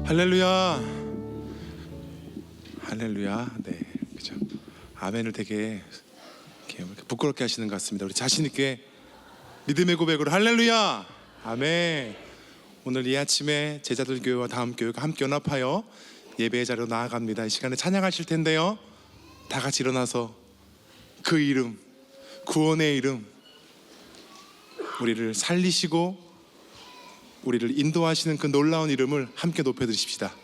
할렐루야. 할렐루야. 네, 그죠. 아멘을 되게 이렇게 부끄럽게 하시는 것 같습니다. 우리 자신 있게 믿음의 고백으로 할렐루야. 아멘. 오늘 이 아침에 제자들 교회와 다음 교회가 함께 연합하여 예배의 자리로 나아갑니다. 이 시간에 찬양하실 텐데요, 다 같이 일어나서 그 이름, 구원의 이름, 우리를 살리시고 우리를 인도하시는 그 놀라운 이름을 함께 높여드리십시다.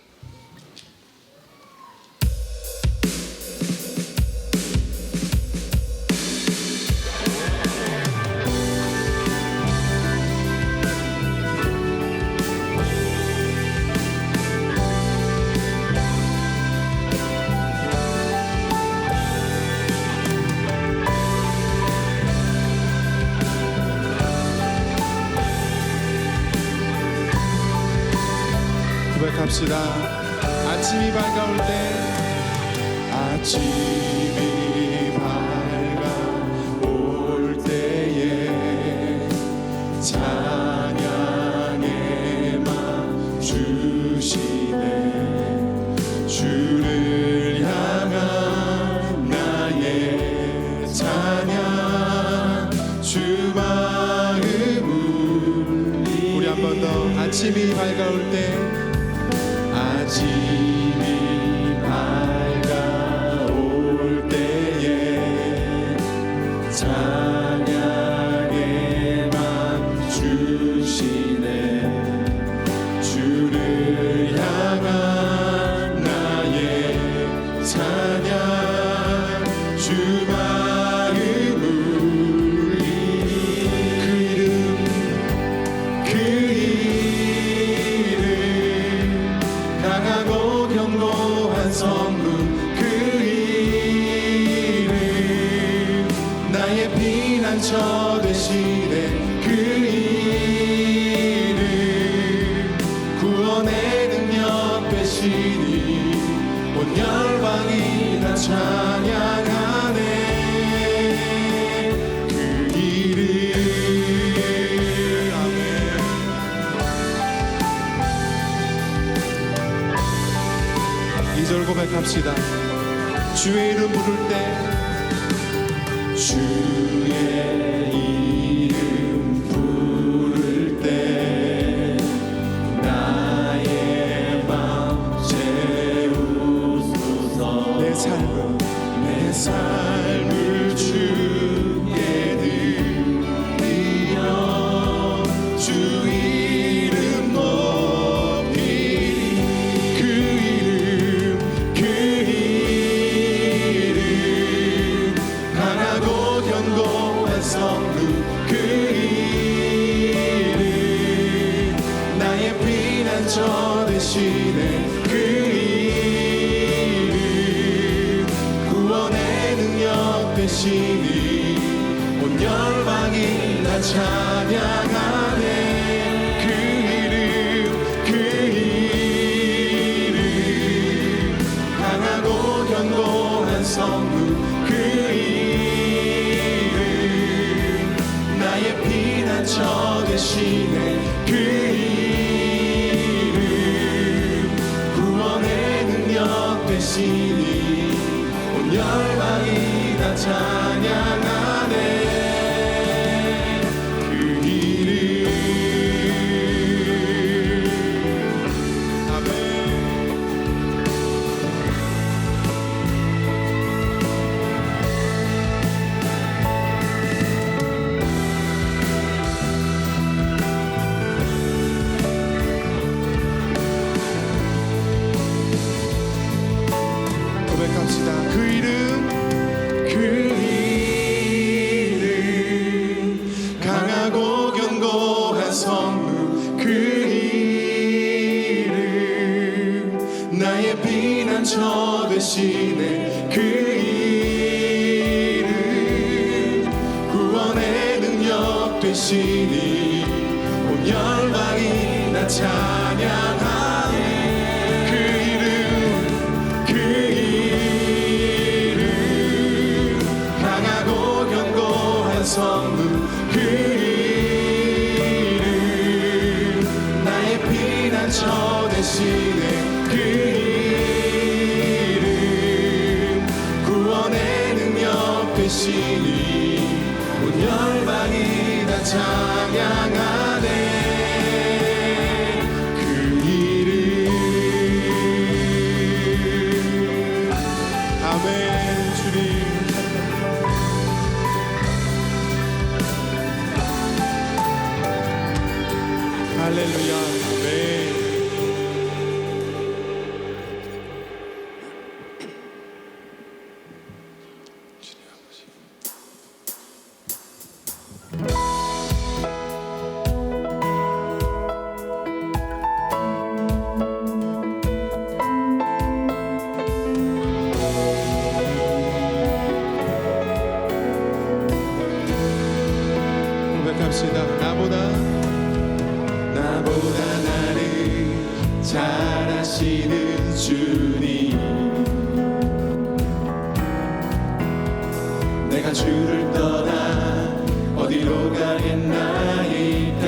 고백합시다. 아침이 밝아올 때, 아침이 밝아올 때에 찬양의 맘 주시네. 주를 향한 나의 찬양, 주 마음 울리. 우리 한 번 더. 아침이 밝아올 때, 아침이 밝아올 때에 찬양의 맘 주시네. 주를 향한 나의 찬양, 주 마음 울리. 그 이름 강하고 견고한 성문, 그 이름 나의 피난처 되시네. 그 이름 구원의 능력 되시니 온 열방이 다 찬양하네. 그 이름. 아멘. 2절 고백합시다. 주의 이름 부를 때, 주의 이름 부를 때 나의 맘 채우소서. 내 삶을 주께 드리며 주 이름 높이. 그 이름 강하고 견고한 성문, 그 이름 나의 피난처 되시네. 그 이름 구원의 능력 되시니 온 열방이 다 찬양하네. 그 이름 강하고 견고한 성문, 그 이름 나의 피난처 되시네. 그 이름 구원의 능력 되시니 온 열방이 다 찬양하네. 그 이름. 아멘. 고백합시다. 그 이름 강하고 견고한 성문, 그 이름 나의 피난처 되시네. 그 이름 구원의 능력 되시니 온 열방이 다 찬양하네. 그 이름 강하고 견고한 성문, 그 이름 나의 피난처 되시네. 대신에 그 이름 구원의 능력 되시니 온 열방이 다 찬양하네. 그 이름 아멘. 주님 할렐루야. 아멘. 고백합시다. 나보다 나를 잘 아시는 주님, 내가 주를 떠나 어디로 가겠나이까.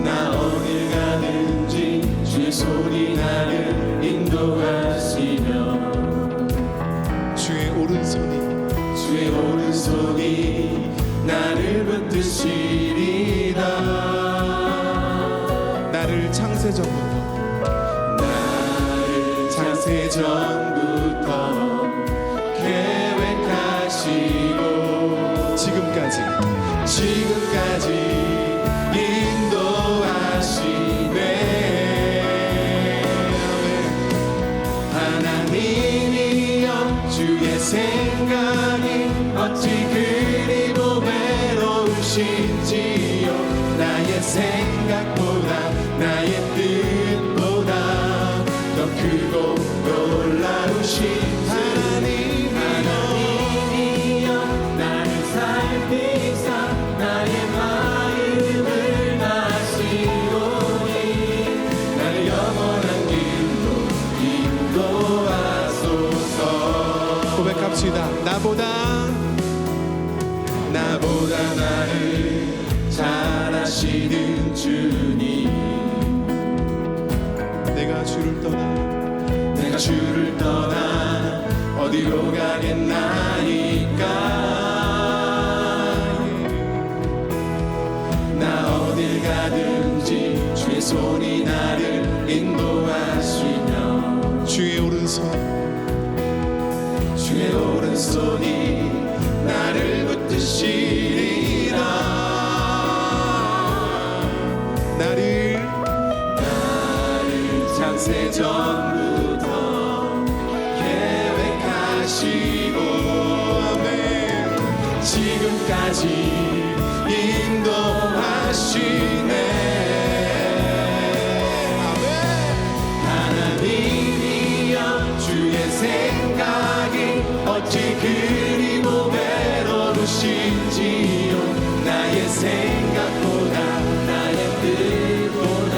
나 어딜 가든지 주의 손이 나를 인도하시며 주의 오른손이 나를 붙드시리라. 나를 창세전부터 계획하시고 지금까지 인도하시네. 하나님이여 주의 생각이 어찌 그리 보배로우신지요. 나의 생각보다 나의 뜻보다 더 크고 놀라우신 하나님이여 나를 살피사 나의 마음을 아시오니 나를 영원한 길로 인도하소서. 고백합시다. 나보다 나를 잘 아시는 주님, 내가 주를 떠나 어디로 가겠나이까. 나 어딜 가든지 주의 손이 나를 인도하시며 주의 오른손이 나를 붙드시리라. 나를 창세전부터 계획하시고 아멘. 지금까지 인도하시네. 아멘. 하나님이여 주의 생각이 어찌 그리 보배로우신지요. 나의 생각보다 나의 뜻보다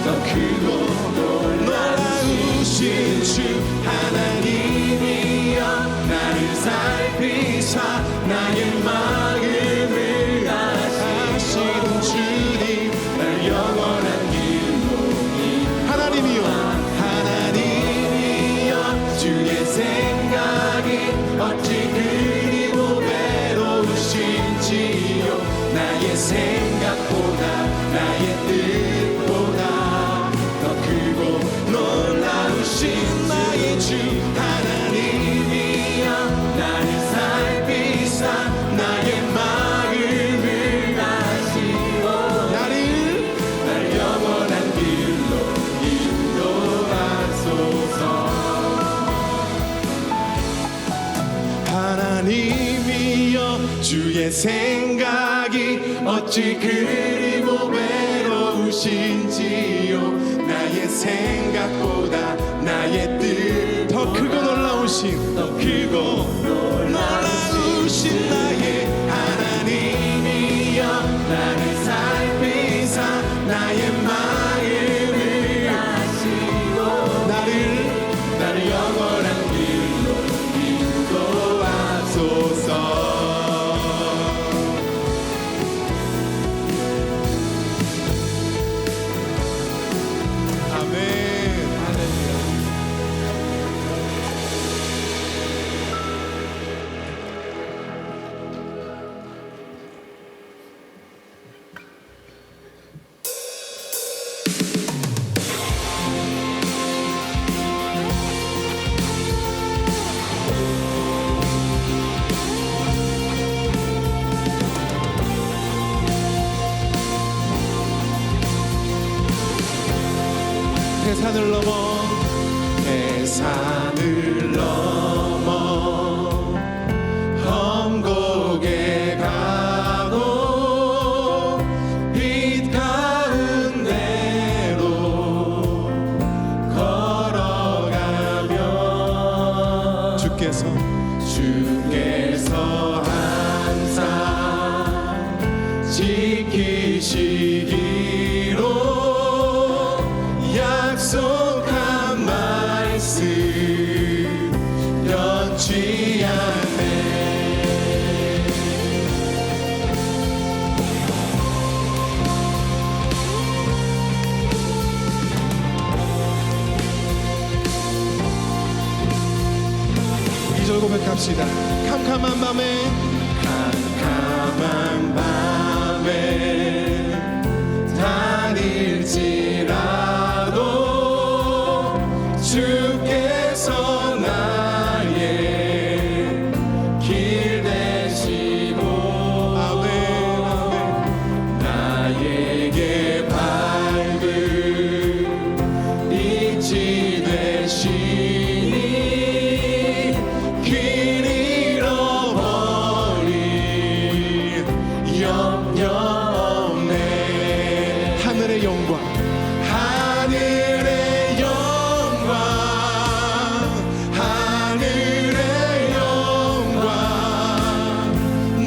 더 크고 놀라우신 주 하나님이여 나를 살피사 나의 마음을 아시는 주님, 날 영원한 길로 하나님이여 주의 생각이 어찌 그리 보배로우신지요. 나의 생각보다 나의 뜻보다 더 크고 놀라우신 나의 주 하나님이여 나를 살피사 나의 마음을 아시오. 날 영원한 길로 인도하소서. 하나님이여 주의 생각이 어찌 그리 보배로우신지요. 나의 생각보다 나의 뜻 더 크고 놀라우신 나의 하나님이여 나를 살피사 나의 마음을 아시고 나를 영원한 길로 인도하소서. 산을 넘어 산을 넘어 험곡에 가도 빛 가운데로 걸어가면 주께서 항상 지키시기로 약속한 말씀 변치 않네. 이 절 고백합시다. 캄캄한 밤에 다닐지라도 주께서 나의 길 되시고 나에게 밝은 빛이 되시니 길 잃어버린 염려 없네. 하늘의 영광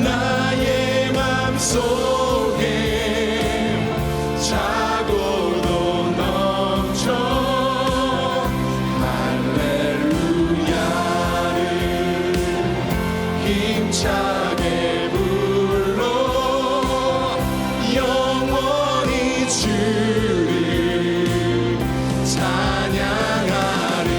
나의 맘속에 차고도 넘쳐 할렐루야를 힘차게 불러 영원히 주를 찬양하리.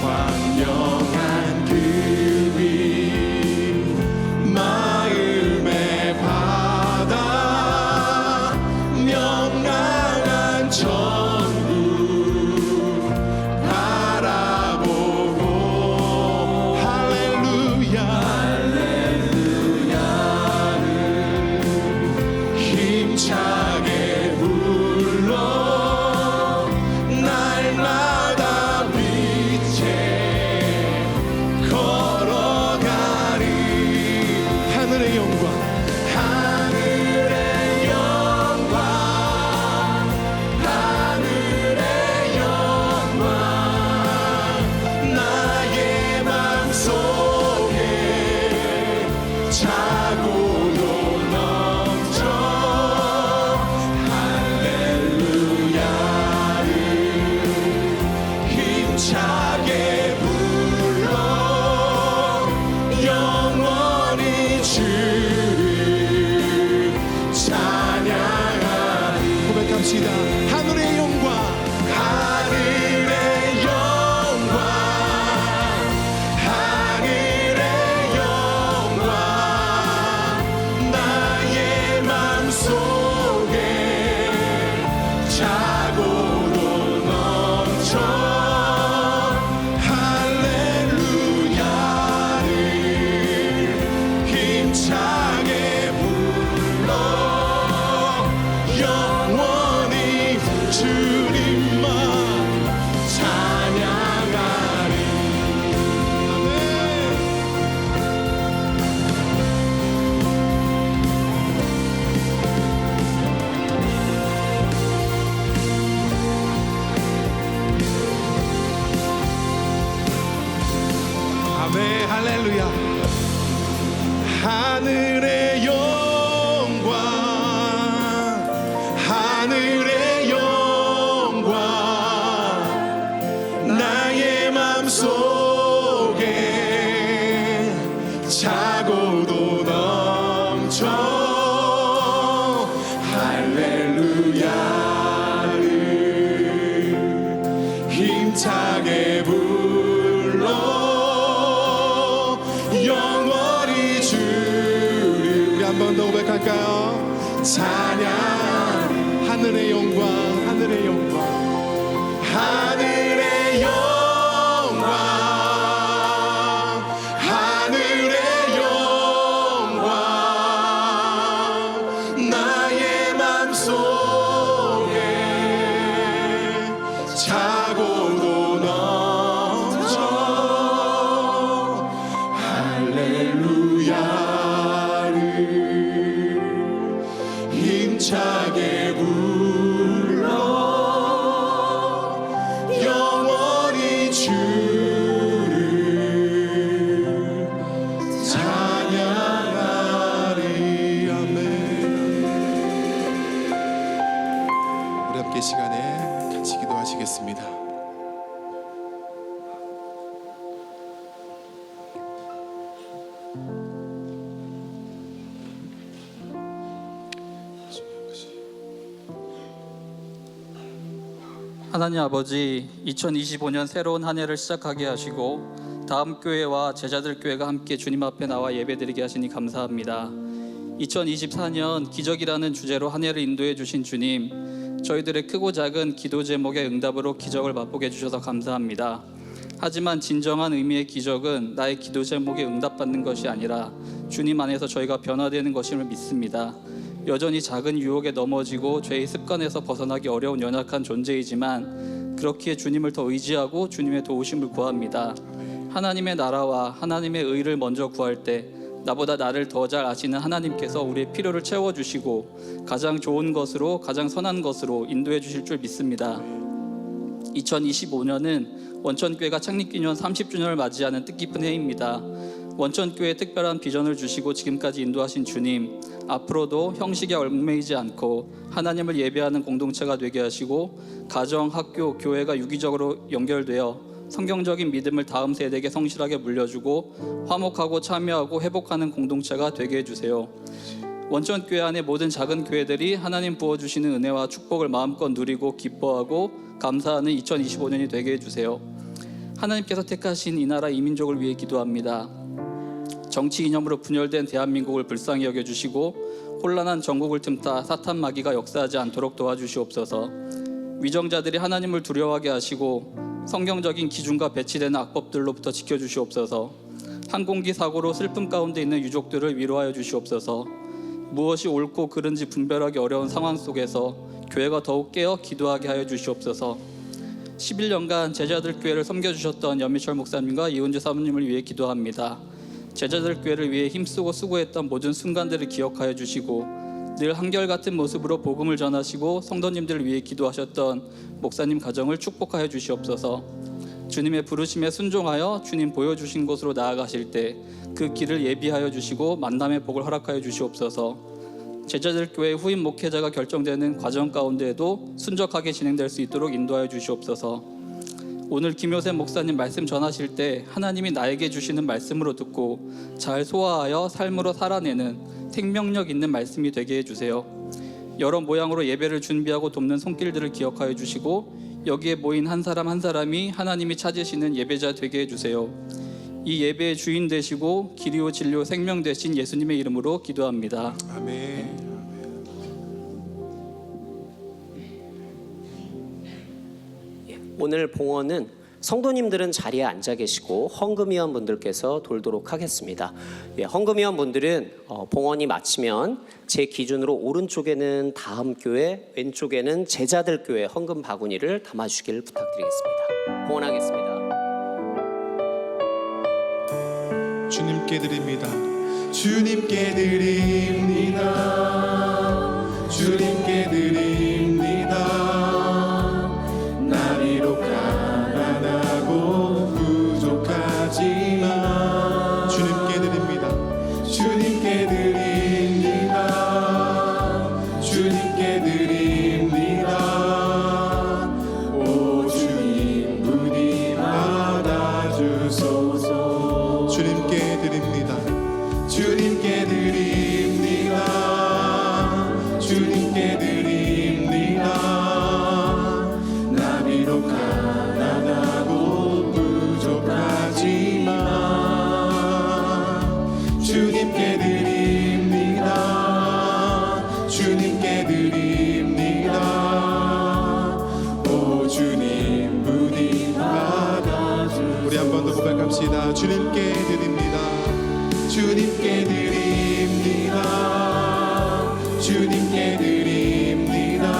광명한 그 빛 마음의 바다 명랑한 천국 바라보고 할렐루야를 힘차게 불러 날마다 빛에 걸어가리. 하늘의 영광 나의 맘속에 차고도 넘쳐 할렐루야를 힘차게 불러 영원히 주를 찬양하리. 고백합시다. 하늘의 영광 나의 맘속에 차고도 넘쳐 할렐루야를 힘차게 불러 영원히 주님만 찬양하리. 아멘. 할렐루야. 하늘의 영광 나의 맘속에 차고도 넘쳐 할렐루야를 힘차게 불러 영원히 주를. 우리 한 번 더 고백할까요? 찬양. 하늘의 영광 하늘의 영광, 하늘의 영광, 나의 맘속에 차고도 넘쳐 할렐루야를 힘차게 불러 영원히 주를 찬양하리. 아멘. 우리 함께 이 시간에 같이 기도하시겠습니다. 하나님 아버지, 2025년 새로운 한 해를 시작하게 하시고 다음 교회와 제자들 교회가 함께 주님 앞에 나와 예배드리게 하시니 감사합니다. 2024년 기적이라는 주제로 한 해를 인도해 주신 주님, 저희들의 크고 작은 기도 제목의 응답으로 기적을 맛보게 해주셔서 감사합니다. 하지만 진정한 의미의 기적은 나의 기도 제목에 응답받는 것이 아니라 주님 안에서 저희가 변화되는 것임을 믿습니다. 여전히 작은 유혹에 넘어지고 죄의 습관에서 벗어나기 어려운 연약한 존재이지만 그렇기에 주님을 더 의지하고 주님의 도우심을 구합니다. 하나님의 나라와 하나님의 의를 먼저 구할 때 나보다 나를 더 잘 아시는 하나님께서 우리의 필요를 채워주시고 가장 좋은 것으로, 가장 선한 것으로 인도해 주실 줄 믿습니다. 2025년은 원천교회가 창립기념 30주년을 맞이하는 뜻깊은 해입니다. 원천교회에 특별한 비전을 주시고 지금까지 인도하신 주님, 앞으로도 형식에 얽매이지 않고 하나님을 예배하는 공동체가 되게 하시고 가정, 학교, 교회가 유기적으로 연결되어 성경적인 믿음을 다음 세대에게 성실하게 물려주고 화목하고 참여하고 회복하는 공동체가 되게 해주세요. 원천교회 안의 모든 작은 교회들이 하나님 부어주시는 은혜와 축복을 마음껏 누리고 기뻐하고 감사하는 2025년이 되게 해주세요. 하나님께서 택하신 이 나라 이 민족을 위해 기도합니다. 정치 이념으로 분열된 대한민국을 불쌍히 여겨주시고 혼란한 전국을 틈타 사탄 마귀가 역사하지 않도록 도와주시옵소서. 위정자들이 하나님을 두려워하게 하시고 성경적인 기준과 배치되는 악법들로부터 지켜주시옵소서. 항공기 사고로 슬픔 가운데 있는 유족들을 위로하여 주시옵소서. 무엇이 옳고 그른지 분별하기 어려운 상황 속에서 교회가 더욱 깨어 기도하게 하여 주시옵소서. 11년간 제자들 교회를 섬겨주셨던 연미철 목사님과 이은주 사모님을 위해 기도합니다. 제자들 교회를 위해 힘쓰고 수고했던 모든 순간들을 기억하여 주시고 늘 한결같은 모습으로 복음을 전하시고 성도님들을 위해 기도하셨던 목사님 가정을 축복하여 주시옵소서. 주님의 부르심에 순종하여 주님 보여주신 곳으로 나아가실 때 그 길을 예비하여 주시고 만남의 복을 허락하여 주시옵소서. 제자들 교회 후임 목회자가 결정되는 과정 가운데에도 순적하게 진행될 수 있도록 인도하여 주시옵소서. 오늘 김효세 목사님 말씀 전하실 때 하나님이 나에게 주시는 말씀으로 듣고 잘 소화하여 삶으로 살아내는 생명력 있는 말씀이 되게 해주세요. 여러 모양으로 예배를 준비하고 돕는 손길들을 기억하여 주시고 여기에 모인 한 사람 한 사람이 하나님이 찾으시는 예배자 되게 해주세요. 이 예배의 주인 되시고 길이요 진리요 생명 되신 예수님의 이름으로 기도합니다. 아멘. 오늘 봉헌은 성도님들은 자리에 앉아 계시고 헌금위원 분들께서 돌도록 하겠습니다. 헌금위원 분들은 봉헌이 마치면 제 기준으로 오른쪽에는 다음 교회, 왼쪽에는 제자들 교회 헌금 바구니를 담아주시길 부탁드리겠습니다. 봉헌하겠습니다. 주님께 드립니다. 주님께 드립니다. 주님께 드립니다. 나비로 가난하고 부족하지만 주님께 드립니다. 주님께 드립니다. 주님께 드립니다. 오 주님 부디 받아주소서. 주님께 드립니다. 주님께 드립니다. 주님께 드립니다. 나비로 가난하고 부족하지만 주님께 드립니다. 주님께 드립니다. 오 주님 기도합시다. 주님께 드립니다. 주님께 드립니다. 주님께 드립니다.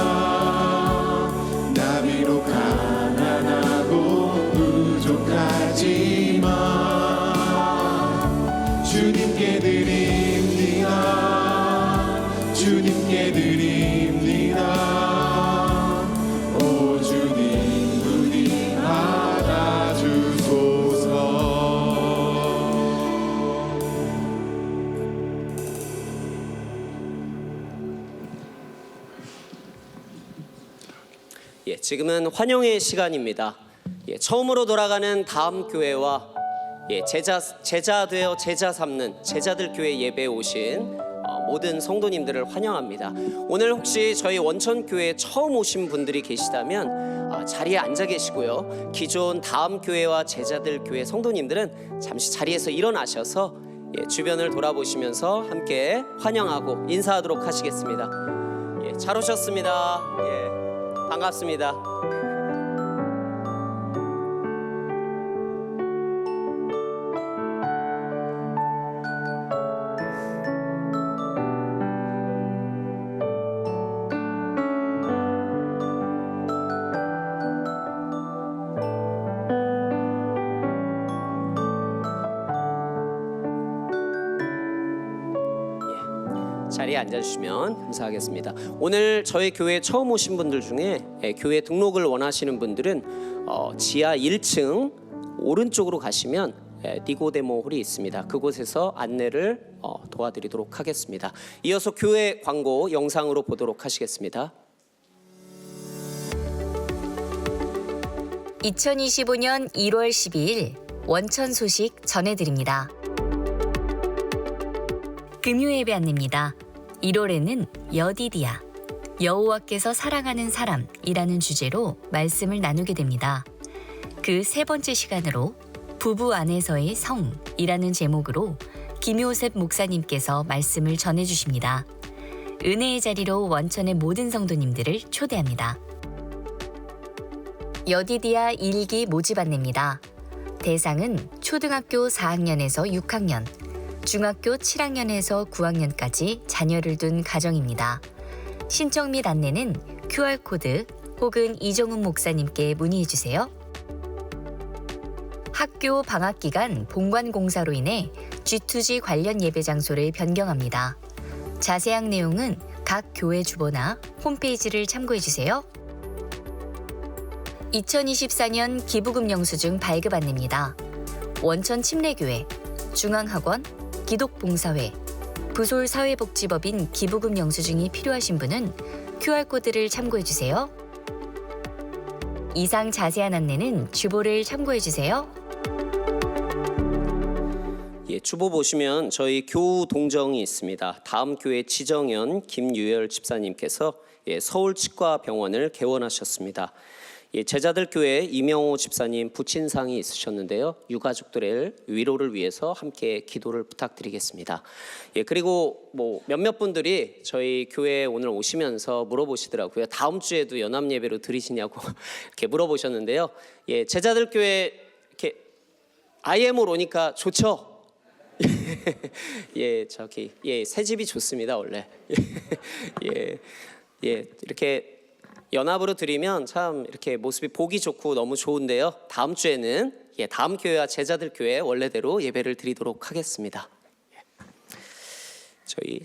나 비록 가난하고 부족하지만 주님께 드립니다. 주님께 드립니다. 오 주님 부디 받아주소서. 지금은 환영의 시간입니다. 처음으로 돌아가는 다음 교회와 제자 되어 제자 삼는 제자들 교회 예배에 오신 모든 성도님들을 환영합니다. 오늘 혹시 저희 원천교회에 처음 오신 분들이 계시다면 자리에 앉아 계시고요. 기존 다음 교회와 제자들 교회 성도님들은 잠시 자리에서 일어나셔서 주변을 돌아보시면서 함께 환영하고 인사하도록 하시겠습니다. 잘 오셨습니다. 반갑습니다. 자리에 앉아주시면 감사하겠습니다. 오늘 저희 교회에 처음 오신 분들 중에 교회 등록을 원하시는 분들은 지하 1층 오른쪽으로 가시면 니고데모 홀이 있습니다. 그곳에서 안내를 도와드리도록 하겠습니다. 이어서 교회 광고 영상으로 보도록 하시겠습니다. 2025년 1월 12일 원천 소식 전해드립니다. 금요예배 안내입니다. 1월에는 여디디아, 여호와께서 사랑하는 사람이라는 주제로 말씀을 나누게 됩니다. 그 세 번째 시간으로 부부 안에서의 성이라는 제목으로 김효셉 목사님께서 말씀을 전해주십니다. 은혜의 자리로 원천의 모든 성도님들을 초대합니다. 여디디아 1기 모집 안내입니다. 대상은 초등학교 4학년에서 6학년, 중학교 7학년에서 9학년까지 자녀를 둔 가정입니다. 신청 및 안내는 QR코드 혹은 이종훈 목사님께 문의해주세요. 학교 방학 기간 본관 공사로 인해 G2G 관련 예배 장소를 변경합니다. 자세한 내용은 각 교회 주보나 홈페이지를 참고해주세요. 2024년 기부금 영수증 발급 안내입니다. 원천 침례교회, 중앙학원, 기독봉사회, 부솔 사회복지법인 기부금 영수증이 필요하신 분은 QR코드를 참고해주세요. 이상 자세한 안내는 주보를 참고해주세요. 주보 보시면 저희 교우 동정이 있습니다. 다음 교회 지정연 김유열 집사님께서 서울치과병원을 개원하셨습니다. 제자들 교회 이명호 집사님 부친상이 있으셨는데요. 유가족들의 위로를 위해서 함께 기도를 부탁드리겠습니다. 그리고 몇몇 분들이 저희 교회에 오늘 오시면서 물어보시더라고요. 다음 주에도 연합 예배로 드리시냐고 이렇게 물어보셨는데요. 제자들 교회 이렇게 IM으로 오니까 좋죠. 새 집이 좋습니다 원래. 이렇게 연합으로 드리면 참 이렇게 모습이 보기 좋고 너무 좋은데요. 다음 주에는 다음 교회와 제자들 교회 원래대로 예배를 드리도록 하겠습니다. 저희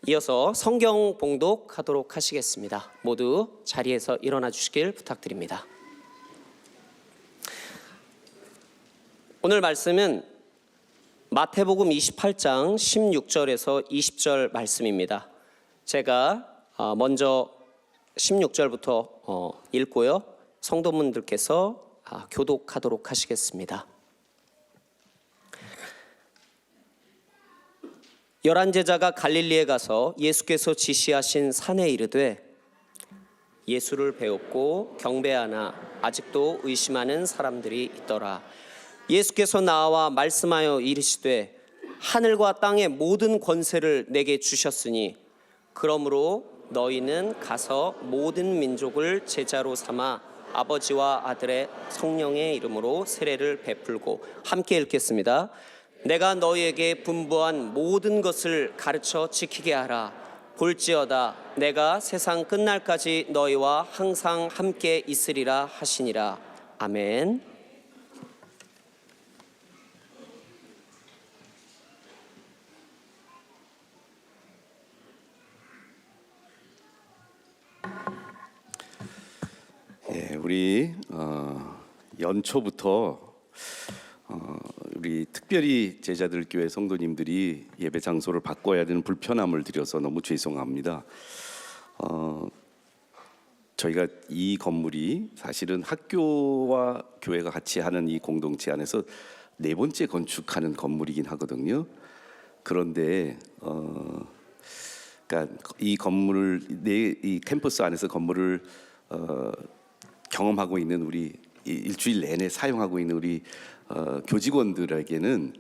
이어서 성경 봉독하도록 하시겠습니다. 모두 자리에서 일어나 주시길 부탁드립니다. 오늘 말씀은 마태복음 28장 16절에서 20절 말씀입니다. 제가 먼저 16절부터 읽고요. 성도분들께서 교독하도록 하시겠습니다. 11 제자가 갈릴리에 가서 예수께서 지시하신 산에 이르되 예수를 배웠고 경배하나 아직도 의심하는 사람들이 있더라. 예수께서 나와 말씀하여 이르시되 하늘과 땅의 모든 권세를 내게 주셨으니 그러므로 너희는 가서 모든 민족을 제자로 삼아 아버지와 아들의 성령의 이름으로 세례를 베풀고 함께 읽겠습니다. 내가 너희에게 분부한 모든 것을 가르쳐 지키게 하라. 볼지어다 내가 세상 끝날까지 너희와 항상 함께 있으리라 하시니라. 아멘. 예, 우리 연초부터 우리 특별히 제자들 교회 성도님들이 예배 장소를 바꿔야 되는 불편함을 드려서 너무 죄송합니다. 저희가 이 건물이 사실은 학교와 교회가 같이 하는 이 공동체 안에서 네 번째 건축하는 건물이긴 하거든요. 그런데 그러니까 이 건물을 이 캠퍼스 안에서 건물을 경험하고 있는 우리 일주일 내내 사용하고 있는 우리 교직원들에게는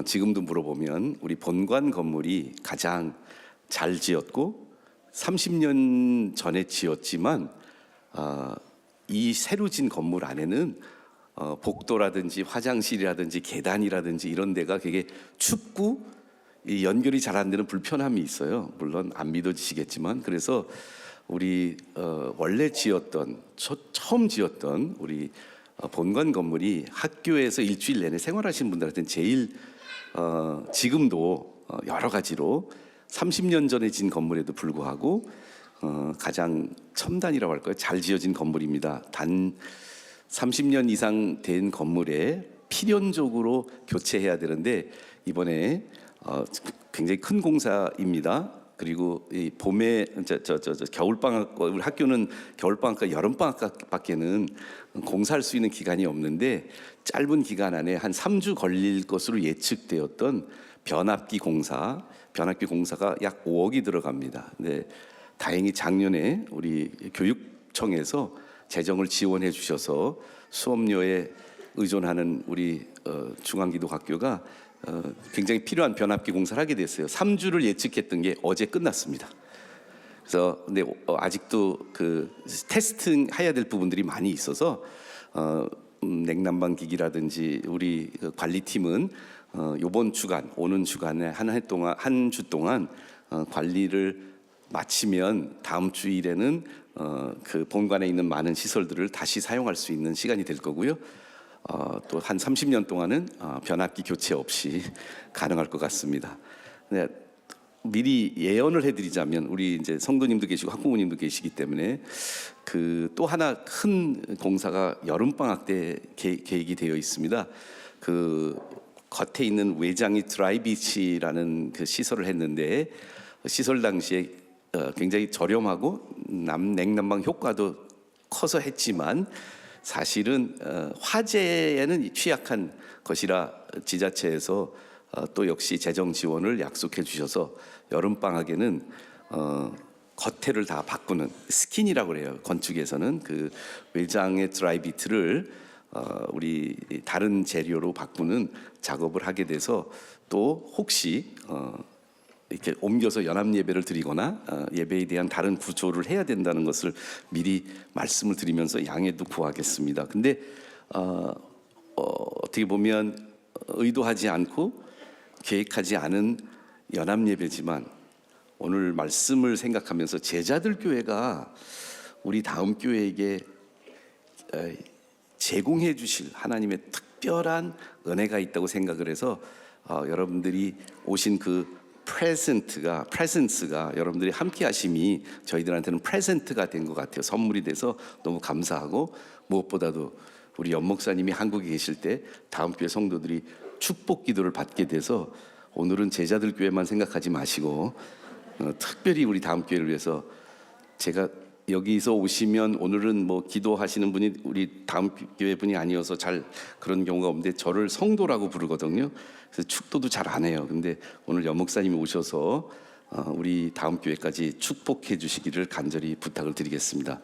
지금도 물어보면 우리 본관 건물이 가장 잘 지었고 30년 전에 지었지만 이 새로 진 건물 안에는 복도라든지 화장실이라든지 계단이라든지 이런 데가 되게 춥고 이 연결이 잘 안 되는 불편함이 있어요. 물론 안 믿어지시겠지만 그래서 우리 원래 지었던 처음 지었던 우리 본관 건물이 학교에서 일주일 내내 생활하시는 분들한테는 제일 지금도 여러 가지로 30년 전에 진 건물에도 불구하고 가장 첨단이라고 할까요? 잘 지어진 건물입니다. 단 30년 이상 된 건물에 필연적으로 교체해야 되는데 이번에 굉장히 큰 공사입니다. 그리고 이 봄에 겨울 방학 우리 학교는 겨울 방학과 여름 방학밖에는 공사할 수 있는 기간이 없는데 짧은 기간 안에 한 3주 걸릴 것으로 예측되었던 변압기 공사가 약 5억이 들어갑니다. 네, 다행히 작년에 우리 교육청에서 재정을 지원해 주셔서 수업료에 의존하는 우리 중앙기독학교가 굉장히 필요한 변압기 공사를 하게 됐어요. 3주를 예측했던 게 어제 끝났습니다. 그래서 근데 아직도 그 테스팅 해야 될 부분들이 많이 있어서 냉난방 기기라든지 우리 관리팀은 이번 주간 오는 주간에 한 주 동안 관리를 마치면 다음 주일에는 그 본관에 있는 많은 시설들을 다시 사용할 수 있는 시간이 될 거고요. 또 한 30년 동안은 변압기 교체 없이 가능할 것 같습니다. 네, 미리 예언을 해드리자면 우리 이제 성도님도 계시고 학부모님도 계시기 때문에 그 또 하나 큰 공사가 여름 방학 때 계획이 되어 있습니다. 그 겉에 있는 외장이 드라이비치라는 그 시설을 했는데 시설 당시에 굉장히 저렴하고 냉난방 효과도 커서 했지만 사실은 화재에는 취약한 것이라 지자체에서 또 역시 재정 지원을 약속해 주셔서 여름 방학에는 겉에를 다 바꾸는 스킨이라고 그래요. 건축에서는 그 외장의 드라이비트를 우리 다른 재료로 바꾸는 작업을 하게 돼서 또 혹시 이렇게 옮겨서 연합 예배를 드리거나 예배에 대한 다른 구조를 해야 된다는 것을 미리 말씀을 드리면서 양해도 구하겠습니다. 근데 어떻게 보면 의도하지 않고 계획하지 않은 연합 예배지만 오늘 말씀을 생각하면서 제자들 교회가 우리 다음 교회에게 제공해 주실 하나님의 특별한 은혜가 있다고 생각을 해서 여러분들이 오신 그 프레젠스가 여러분들이 함께 하심이 저희들한테는 프레젠트가 된 것 같아요. 선물이 돼서 너무 감사하고 무엇보다도 우리 연 목사님이 한국에 계실 때 다음 교회 성도들이 축복 기도를 받게 돼서 오늘은 제자들 교회만 생각하지 마시고 특별히 우리 다음 교회를 위해서 제가 여기서 오시면 오늘은 뭐 기도하시는 분이 우리 다음 교회 분이 아니어서 잘 그런 경우가 없는데 저를 성도라고 부르거든요. 그래서 축도도 잘 안 해요. 근데 오늘 연 목사님이 오셔서 우리 다음 교회까지 축복해 주시기를 간절히 부탁을 드리겠습니다.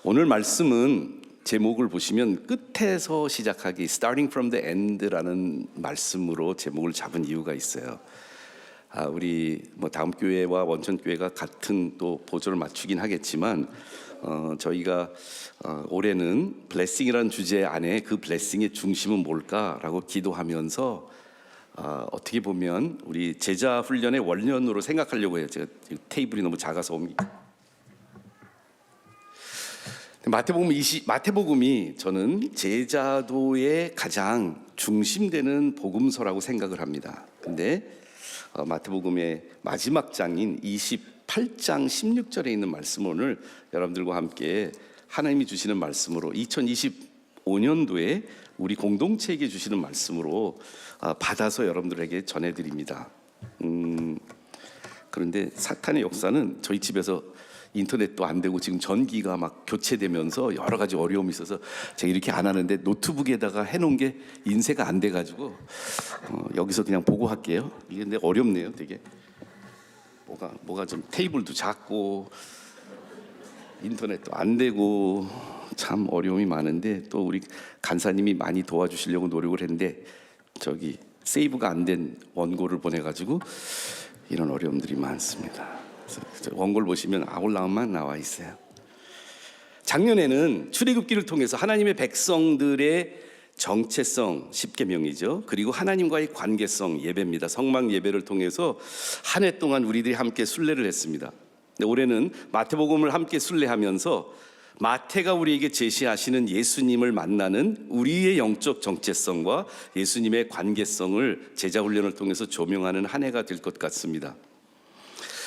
오늘 말씀은 제목을 보시면 끝에서 시작하기 Starting from the End라는 말씀으로 제목을 잡은 이유가 있어요. 우리 뭐 다음 교회와 원천 교회가 같은 또 보조를 맞추긴 하겠지만 저희가 올해는 블레싱이라는 주제 안에 그 블레싱의 중심은 뭘까라고 기도하면서 어떻게 보면 우리 제자 훈련의 원년으로 생각하려고 해요. 제가 테이블이 너무 작아서 마태복음이 저는 제자도의 가장 중심되는 복음서라고 생각을 합니다. 근데 마태복음의 마지막 장인 28장 16절에 있는 말씀을 오늘 여러분들과 함께 하나님이 주시는 말씀으로 2025년도에 우리 공동체에게 주시는 말씀으로 받아서 여러분들에게 전해드립니다. 그런데 사탄의 역사는 저희 집에서 인터넷도 안 되고 지금 전기가 막 교체되면서 여러 가지 어려움이 있어서 제가 이렇게 안 하는데 노트북에다가 해놓은 게 인쇄가 안 돼가지고 여기서 그냥 보고 할게요. 이게 근데 어렵네요, 되게. 뭐가 좀 테이블도 작고 인터넷도 안 되고 참 어려움이 많은데 또 우리 간사님이 많이 도와주시려고 노력을 했는데 저기 세이브가 안 된 원고를 보내가지고 이런 어려움들이 많습니다. 원고를 보시면 아울라움만 나와 있어요. 작년에는 출애굽기를 통해서 하나님의 백성들의 정체성 10계명이죠. 그리고 하나님과의 관계성 예배입니다. 성막 예배를 통해서 한 해 동안 우리들이 함께 순례를 했습니다. 올해는 마태복음을 함께 순례하면서 마태가 우리에게 제시하시는 예수님을 만나는 우리의 영적 정체성과 예수님의 관계성을 제자 훈련을 통해서 조명하는 한 해가 될 것 같습니다.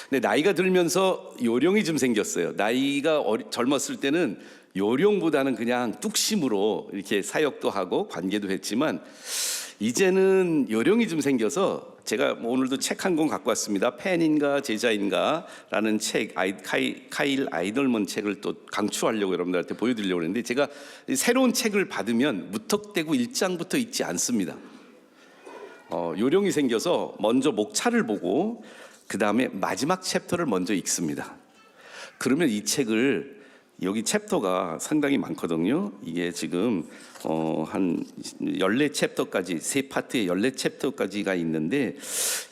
근데 나이가 들면서 요령이 좀 생겼어요. 나이가 젊었을 때는 요령보다는 그냥 뚝심으로 이렇게 사역도 하고 관계도 했지만 이제는 요령이 좀 생겨서 제가 오늘도 책 한 권 갖고 왔습니다. 팬인가 제자인가 라는 책, 카일 아이덜먼 책을 또 강추하려고 여러분들한테 보여드리려고 했는데 제가 새로운 책을 받으면 무턱대고 1장부터 읽지 않습니다. 요령이 생겨서 먼저 목차를 보고 그 다음에 마지막 챕터를 먼저 읽습니다. 그러면 이 책을 여기 챕터가 상당히 많거든요. 이게 지금 한 14챕터까지 세 파트에 14챕터까지가 있는데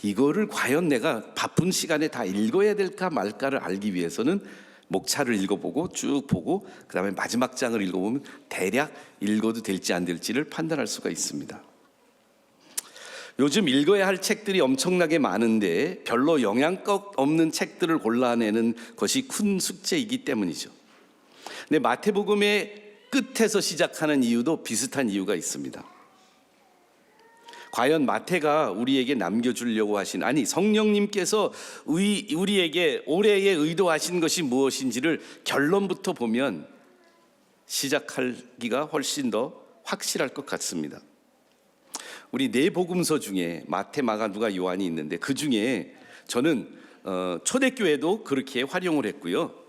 이거를 과연 내가 바쁜 시간에 다 읽어야 될까 말까를 알기 위해서는 목차를 읽어보고 쭉 보고 그 다음에 마지막 장을 읽어보면 대략 읽어도 될지 안 될지를 판단할 수가 있습니다. 요즘 읽어야 할 책들이 엄청나게 많은데 별로 영양가 없는 책들을 골라내는 것이 큰 숙제이기 때문이죠. 근데 마태복음의 끝에서 시작하는 이유도 비슷한 이유가 있습니다. 과연 마태가 우리에게 남겨주려고 하신, 아니 성령님께서 우리에게 올해에 의도하신 것이 무엇인지를 결론부터 보면 시작하기가 훨씬 더 확실할 것 같습니다. 우리 네 복음서 중에 마태, 마가, 누가, 요한이 있는데 그 중에 저는 초대교회도 그렇게 활용을 했고요.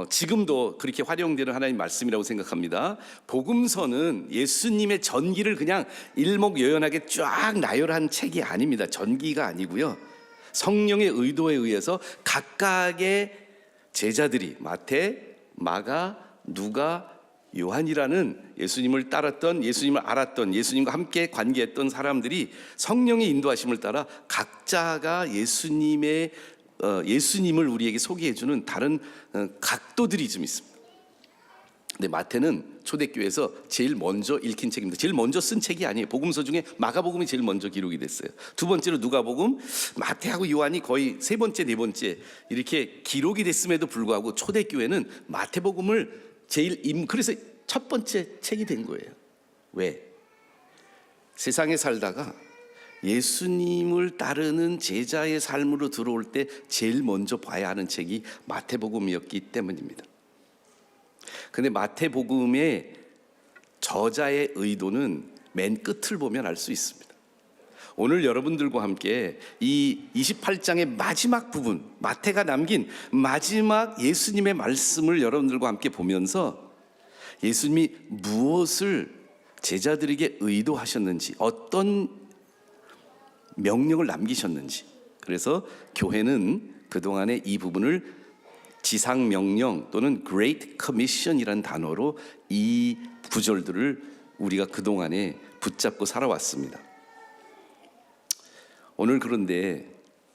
지금도 그렇게 활용되는 하나님 말씀이라고 생각합니다. 복음서는 예수님의 전기를 그냥 일목요연하게 쫙 나열한 책이 아닙니다. 전기가 아니고요. 성령의 의도에 의해서 각각의 제자들이 마태, 마가, 누가, 요한이라는 예수님을 따랐던, 예수님을 알았던, 예수님과 함께 관계했던 사람들이 성령의 인도하심을 따라 각자가 예수님을 우리에게 소개해주는 다른 각도들이 좀 있습니다. 근데 마태는 초대교회에서 제일 먼저 읽힌 책입니다. 제일 먼저 쓴 책이 아니에요. 복음서 중에 마가복음이 제일 먼저 기록이 됐어요. 두 번째로 누가복음, 마태하고 요한이 거의 세 번째, 네 번째 이렇게 기록이 됐음에도 불구하고 초대교회는 마태복음을 그래서 첫 번째 책이 된 거예요. 왜? 세상에 살다가 예수님을 따르는 제자의 삶으로 들어올 때 제일 먼저 봐야 하는 책이 마태복음이었기 때문입니다. 근데 마태복음의 저자의 의도는 맨 끝을 보면 알 수 있습니다. 오늘 여러분들과 함께 이 28장의 마지막 부분, 마태가 남긴 마지막 예수님의 말씀을 여러분들과 함께 보면서 예수님이 무엇을 제자들에게 의도하셨는지, 어떤 명령을 남기셨는지, 그래서 교회는 그동안에 이 부분을 지상명령 또는 Great Commission이라는 단어로 이 구절들을 우리가 그동안에 붙잡고 살아왔습니다. 오늘 그런데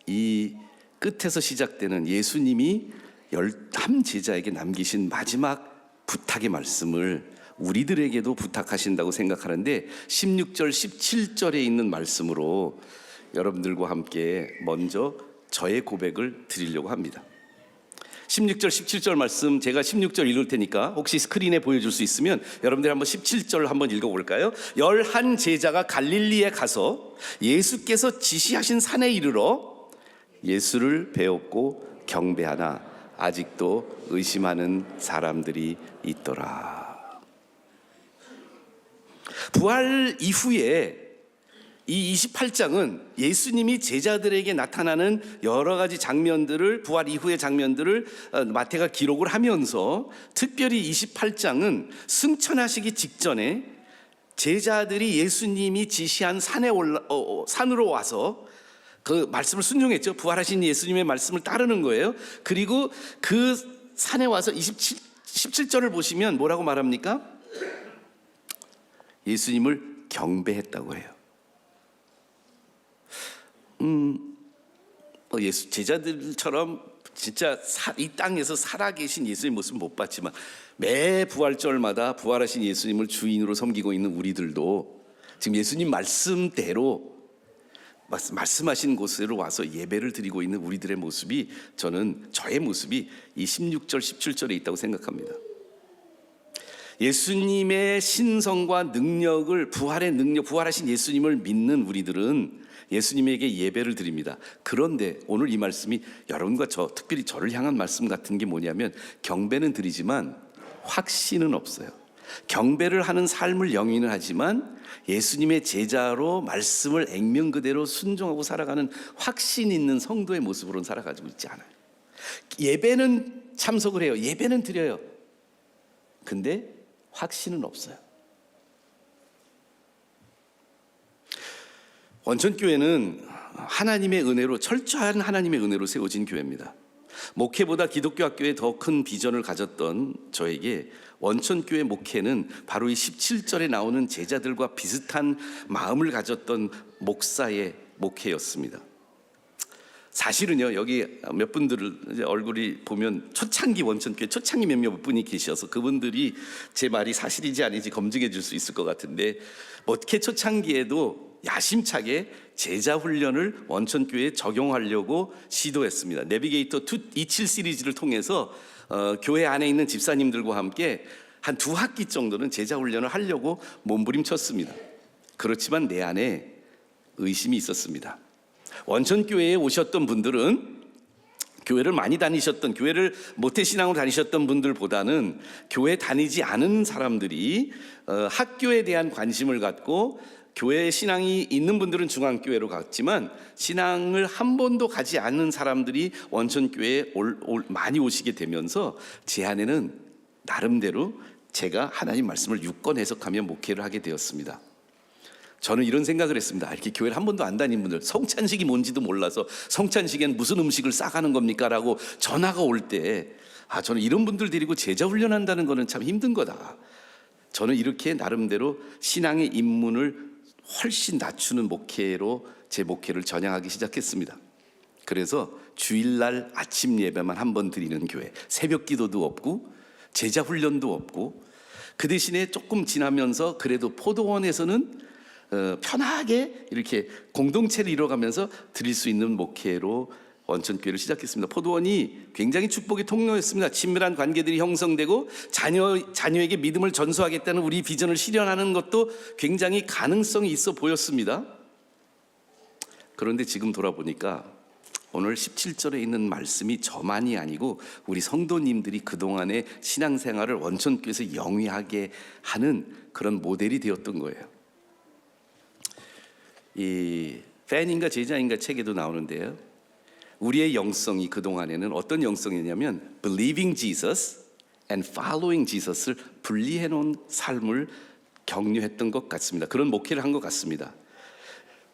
이 끝에서 시작되는 예수님이 11 제자에게 남기신 마지막 부탁의 말씀을 우리들에게도 부탁하신다고 생각하는데 16절, 17절에 있는 말씀으로 여러분들과 함께 먼저 저의 고백을 드리려고 합니다. 16절, 17절 말씀 제가 16절 읽을 테니까 혹시 스크린에 보여줄 수 있으면 여러분들 한번 17절 한번 읽어볼까요? 11 제자가 갈릴리에 가서 예수께서 지시하신 산에 이르러 예수를 배웠고 경배하나 아직도 의심하는 사람들이 있더라. 부활 이후에 이 28장은 예수님이 제자들에게 나타나는 여러 가지 장면들을, 부활 이후의 장면들을 마태가 기록을 하면서 특별히 28장은 승천하시기 직전에 제자들이 예수님이 지시한 산으로 와서 그 말씀을 순종했죠. 부활하신 예수님의 말씀을 따르는 거예요. 그리고 그 산에 와서 17절을 보시면 뭐라고 말합니까? 예수님을 경배했다고 해요. 예수 제자들처럼 진짜 이 땅에서 살아계신 예수님 모습 못 봤지만 매 부활절마다 부활하신 예수님을 주인으로 섬기고 있는 우리들도 지금 예수님 말씀대로 말씀하신 곳으로 와서 예배를 드리고 있는 우리들의 모습이 저의 모습이 이 16절 17절에 있다고 생각합니다. 예수님의 신성과 능력을 부활하신 예수님을 믿는 우리들은 예수님에게 예배를 드립니다. 그런데 오늘 이 말씀이 여러분과 특별히 저를 향한 말씀 같은 게 뭐냐면 경배는 드리지만 확신은 없어요. 경배를 하는 삶을 영위는 하지만 예수님의 제자로 말씀을 액면 그대로 순종하고 살아가는 확신 있는 성도의 모습으로는 살아가지고 있지 않아요. 예배는 참석을 해요. 예배는 드려요. 근데 확신은 없어요. 원천교회는 하나님의 은혜로, 철저한 하나님의 은혜로 세워진 교회입니다. 목회보다 기독교 학교에 더 큰 비전을 가졌던 저에게 원천교회 목회는 바로 이 17절에 나오는 제자들과 비슷한 마음을 가졌던 목사의 목회였습니다. 사실은요, 여기 몇 분들을 얼굴이 보면 초창기 원천교회 초창기 몇몇 분이 계셔서 그분들이 제 말이 사실인지 아닌지 검증해 줄 수 있을 것 같은데, 목회 초창기에도 야심차게 제자 훈련을 원천교회에 적용하려고 시도했습니다. 내비게이터 27 시리즈를 통해서 교회 안에 있는 집사님들과 함께 한 2학기 정도는 제자 훈련을 하려고 몸부림쳤습니다. 그렇지만 내 안에 의심이 있었습니다. 원천교회에 오셨던 분들은 교회를 많이 다니셨던, 교회를 모태신앙으로 다니셨던 분들보다는 교회 다니지 않은 사람들이 학교에 대한 관심을 갖고, 교회 신앙이 있는 분들은 중앙교회로 갔지만 신앙을 한 번도 가지 않는 사람들이 원천교회에 많이 오시게 되면서 제 안에는 나름대로 제가 하나님 말씀을 유권 해석하며 목회를 하게 되었습니다. 저는 이런 생각을 했습니다. 이렇게 교회를 한 번도 안 다닌 분들, 성찬식이 뭔지도 몰라서 성찬식엔 무슨 음식을 싸가는 겁니까? 라고 전화가 올 때, 저는 이런 분들 데리고 제자 훈련한다는 거는 참 힘든 거다. 저는 이렇게 나름대로 신앙의 입문을 훨씬 낮추는 목회로 제 목회를 전향하기 시작했습니다. 그래서 주일날 아침 예배만 한 번 드리는 교회, 새벽 기도도 없고 제자 훈련도 없고, 그 대신에 조금 지나면서 그래도 포도원에서는 편하게 이렇게 공동체를 이뤄가면서 드릴 수 있는 목회로 원천교회를 시작했습니다. 포도원이 굉장히 축복의 통로였습니다. 친밀한 관계들이 형성되고 자녀에게 믿음을 전수하겠다는 우리 비전을 실현하는 것도 굉장히 가능성이 있어 보였습니다. 그런데 지금 돌아보니까 오늘 17절에 있는 말씀이 저만이 아니고 우리 성도님들이 그동안의 신앙생활을 원천교회에서 영위하게 하는 그런 모델이 되었던 거예요. 이 팬인가 제자인가 책에도 나오는데요, 우리의 영성이 그동안에는 어떤 영성이냐면 believing Jesus and following Jesus을 분리해 놓은 삶을 격려했던 것 같습니다. 그런 목회를 한 것 같습니다.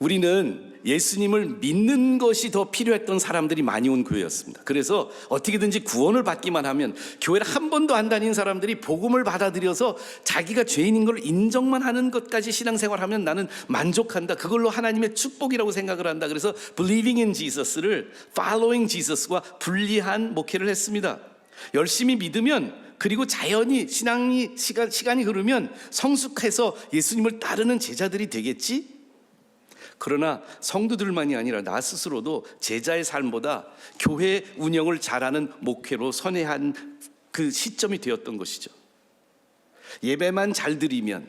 우리는 예수님을 믿는 것이 더 필요했던 사람들이 많이 온 교회였습니다. 그래서 어떻게든지 구원을 받기만 하면, 교회를 한 번도 안 다닌 사람들이 복음을 받아들여서 자기가 죄인인 걸 인정만 하는 것까지 신앙생활하면 나는 만족한다, 그걸로 하나님의 축복이라고 생각을 한다. 그래서 Believing in Jesus를 Following Jesus과 분리한 목회를 했습니다. 열심히 믿으면, 그리고 자연히 시간이 흐르면 성숙해서 예수님을 따르는 제자들이 되겠지? 그러나 성도들만이 아니라 나 스스로도 제자의 삶보다 교회 운영을 잘하는 목회로 선회한 그 시점이 되었던 것이죠. 예배만 잘 드리면,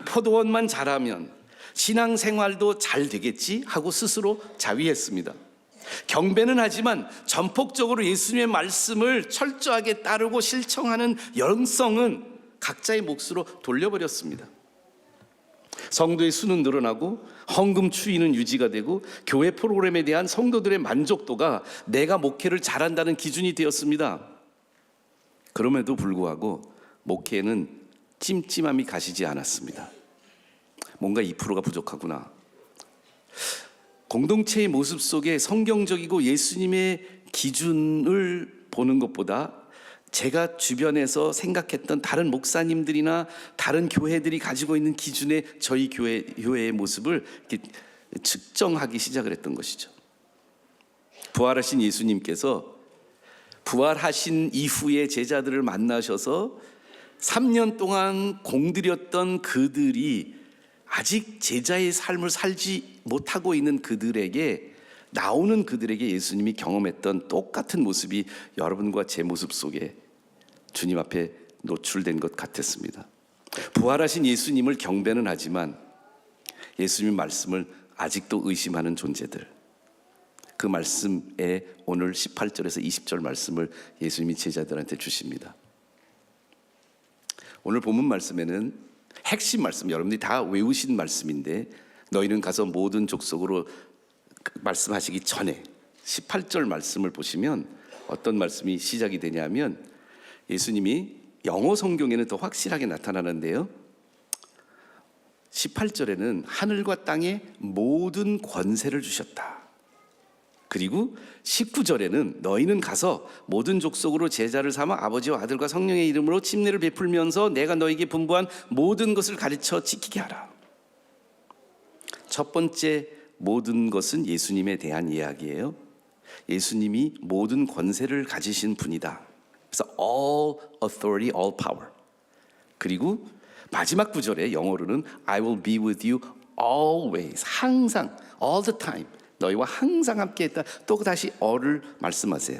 포도원만 잘하면 신앙생활도 잘 되겠지 하고 스스로 자위했습니다. 경배는 하지만 전폭적으로 예수님의 말씀을 철저하게 따르고 실천하는 영성은 각자의 몫으로 돌려버렸습니다. 성도의 수는 늘어나고 헌금 추이는 유지가 되고 교회 프로그램에 대한 성도들의 만족도가 내가 목회를 잘한다는 기준이 되었습니다. 그럼에도 불구하고 목회에는 찜찜함이 가시지 않았습니다. 뭔가 2%가 부족하구나. 공동체의 모습 속에 성경적이고 예수님의 기준을 보는 것보다 제가 주변에서 생각했던 다른 목사님들이나 다른 교회들이 가지고 있는 기준의 저희 교회의 모습을 측정하기 시작을 했던 것이죠. 부활하신 예수님께서 부활하신 이후에 제자들을 만나셔서 3년 동안 공들였던 그들이 아직 제자의 삶을 살지 못하고 있는 그들에게, 나오는 그들에게 예수님이 경험했던 똑같은 모습이 여러분과 제 모습 속에 주님 앞에 노출된 것 같았습니다. 부활하신 예수님을 경배는 하지만 예수님 말씀을 아직도 의심하는 존재들, 그 말씀에 오늘 18절에서 20절 말씀을 예수님이 제자들한테 주십니다. 오늘 본문 말씀에는 핵심 말씀, 여러분들이 다 외우신 말씀인데, 너희는 가서 모든 족속으로 말씀하시기 전에 18절 말씀을 보시면 어떤 말씀이 시작이 되냐면, 예수님이 영어 성경에는 더 확실하게 나타나는데요, 18절에는 하늘과 땅의 모든 권세를 주셨다. 그리고 19절에는 너희는 가서 모든 족속으로 제자를 삼아 아버지와 아들과 성령의 이름으로 침례를 베풀면서 내가 너희에게 분부한 모든 것을 가르쳐 지키게 하라. 첫 번째 모든 것은 예수님에 대한 이야기예요. 예수님이 모든 권세를 가지신 분이다. 그래서 all authority, all power. 그리고 마지막 구절에 영어로는 I will be with you always, 항상, all the time, 너희와 항상 함께 했다. 또 다시 all을 말씀하세요.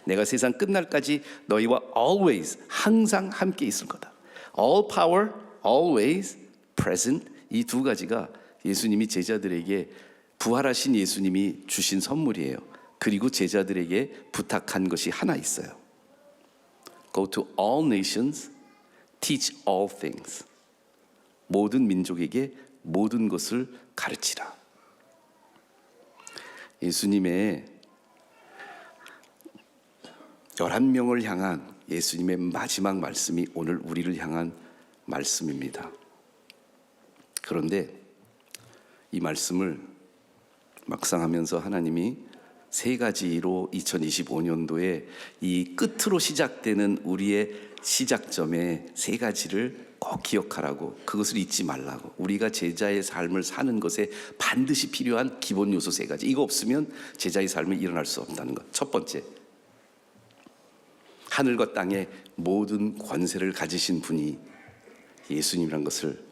내가 세상 끝날까지 너희와 always, 항상 함께 있을 거다. all power, always, present, 이 두 가지가 예수님이 제자들에게, 부활하신 예수님이 주신 선물이에요. 그리고 제자들에게 부탁한 것이 하나 있어요. Go to all nations, teach all things. 모든 민족에게 모든 것을 가르치라. 예수님의 11명을 향한 예수님의 마지막 말씀이 오늘 우리를 향한 말씀입니다. 그런데 이 말씀을 묵상하면서 하나님이 세 가지로 2025년도에 이 끝으로 시작되는 우리의 시작점에 세 가지를 꼭 기억하라고, 그것을 잊지 말라고, 우리가 제자의 삶을 사는 것에 반드시 필요한 기본 요소 세 가지, 이거 없으면 제자의 삶이 일어날 수 없다는 것. 첫 번째, 하늘과 땅의 모든 권세를 가지신 분이 예수님이란 것을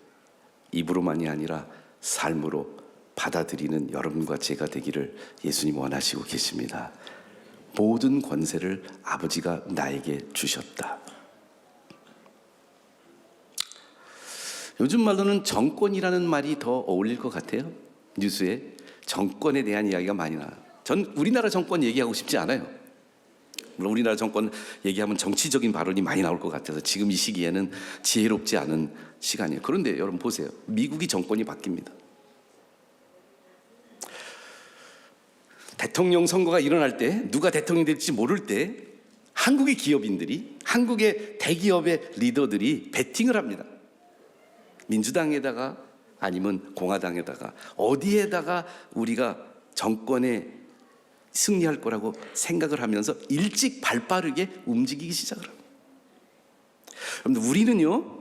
입으로만이 아니라 삶으로 받아들이는 여러분과 제가 되기를 예수님 원하시고 계십니다. 모든 권세를 아버지가 나에게 주셨다. 요즘 말로는 정권이라는 말이 더 어울릴 것 같아요. 뉴스에 정권에 대한 이야기가 많이 나와요. 전 우리나라 정권 얘기하고 싶지 않아요. 물론 우리나라 정권 얘기하면 정치적인 발언이 많이 나올 것 같아서 지금 이 시기에는 지혜롭지 않은 시간이에요. 그런데 여러분 보세요. 미국이 정권이 바뀝니다. 대통령 선거가 일어날 때, 누가 대통령이 될지 모를 때 한국의 기업인들이, 한국의 대기업의 리더들이 베팅을 합니다. 민주당에다가 아니면 공화당에다가 어디에다가 우리가 정권에 승리할 거라고 생각을 하면서 일찍 발빠르게 움직이기 시작을 합니다. 그런데 우리는요,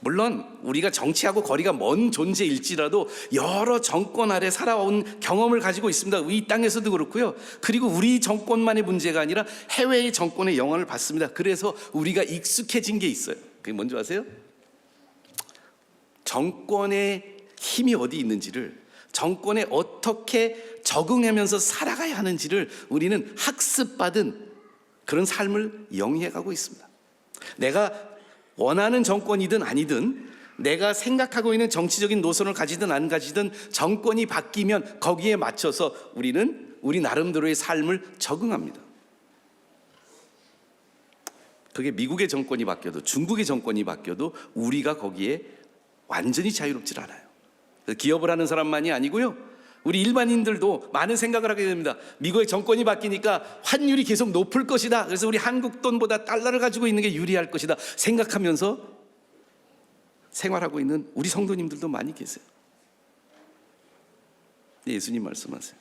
물론 우리가 정치하고 거리가 먼 존재일지라도 여러 정권 아래 살아온 경험을 가지고 있습니다. 이 땅에서도 그렇고요. 그리고 우리 정권만의 문제가 아니라 해외의 정권의 영향을 받습니다. 그래서 우리가 익숙해진 게 있어요. 그게 뭔지 아세요? 정권의 힘이 어디 있는지를, 정권에 어떻게 적응하면서 살아가야 하는지를 우리는 학습받은 그런 삶을 영위해가고 있습니다. 내가 원하는 정권이든 아니든, 내가 생각하고 있는 정치적인 노선을 가지든 안 가지든 정권이 바뀌면 거기에 맞춰서 우리는 우리 나름대로의 삶을 적응합니다. 그게 미국의 정권이 바뀌어도 중국의 정권이 바뀌어도 우리가 거기에 완전히 자유롭지 않아요. 기업을 하는 사람만이 아니고요, 우리 일반인들도 많은 생각을 하게 됩니다. 미국의 정권이 바뀌니까 환율이 계속 높을 것이다. 그래서 우리 한국 돈보다 달러를 가지고 있는 게 유리할 것이다 생각하면서 생활하고 있는 우리 성도님들도 많이 계세요. 예수님 말씀하세요.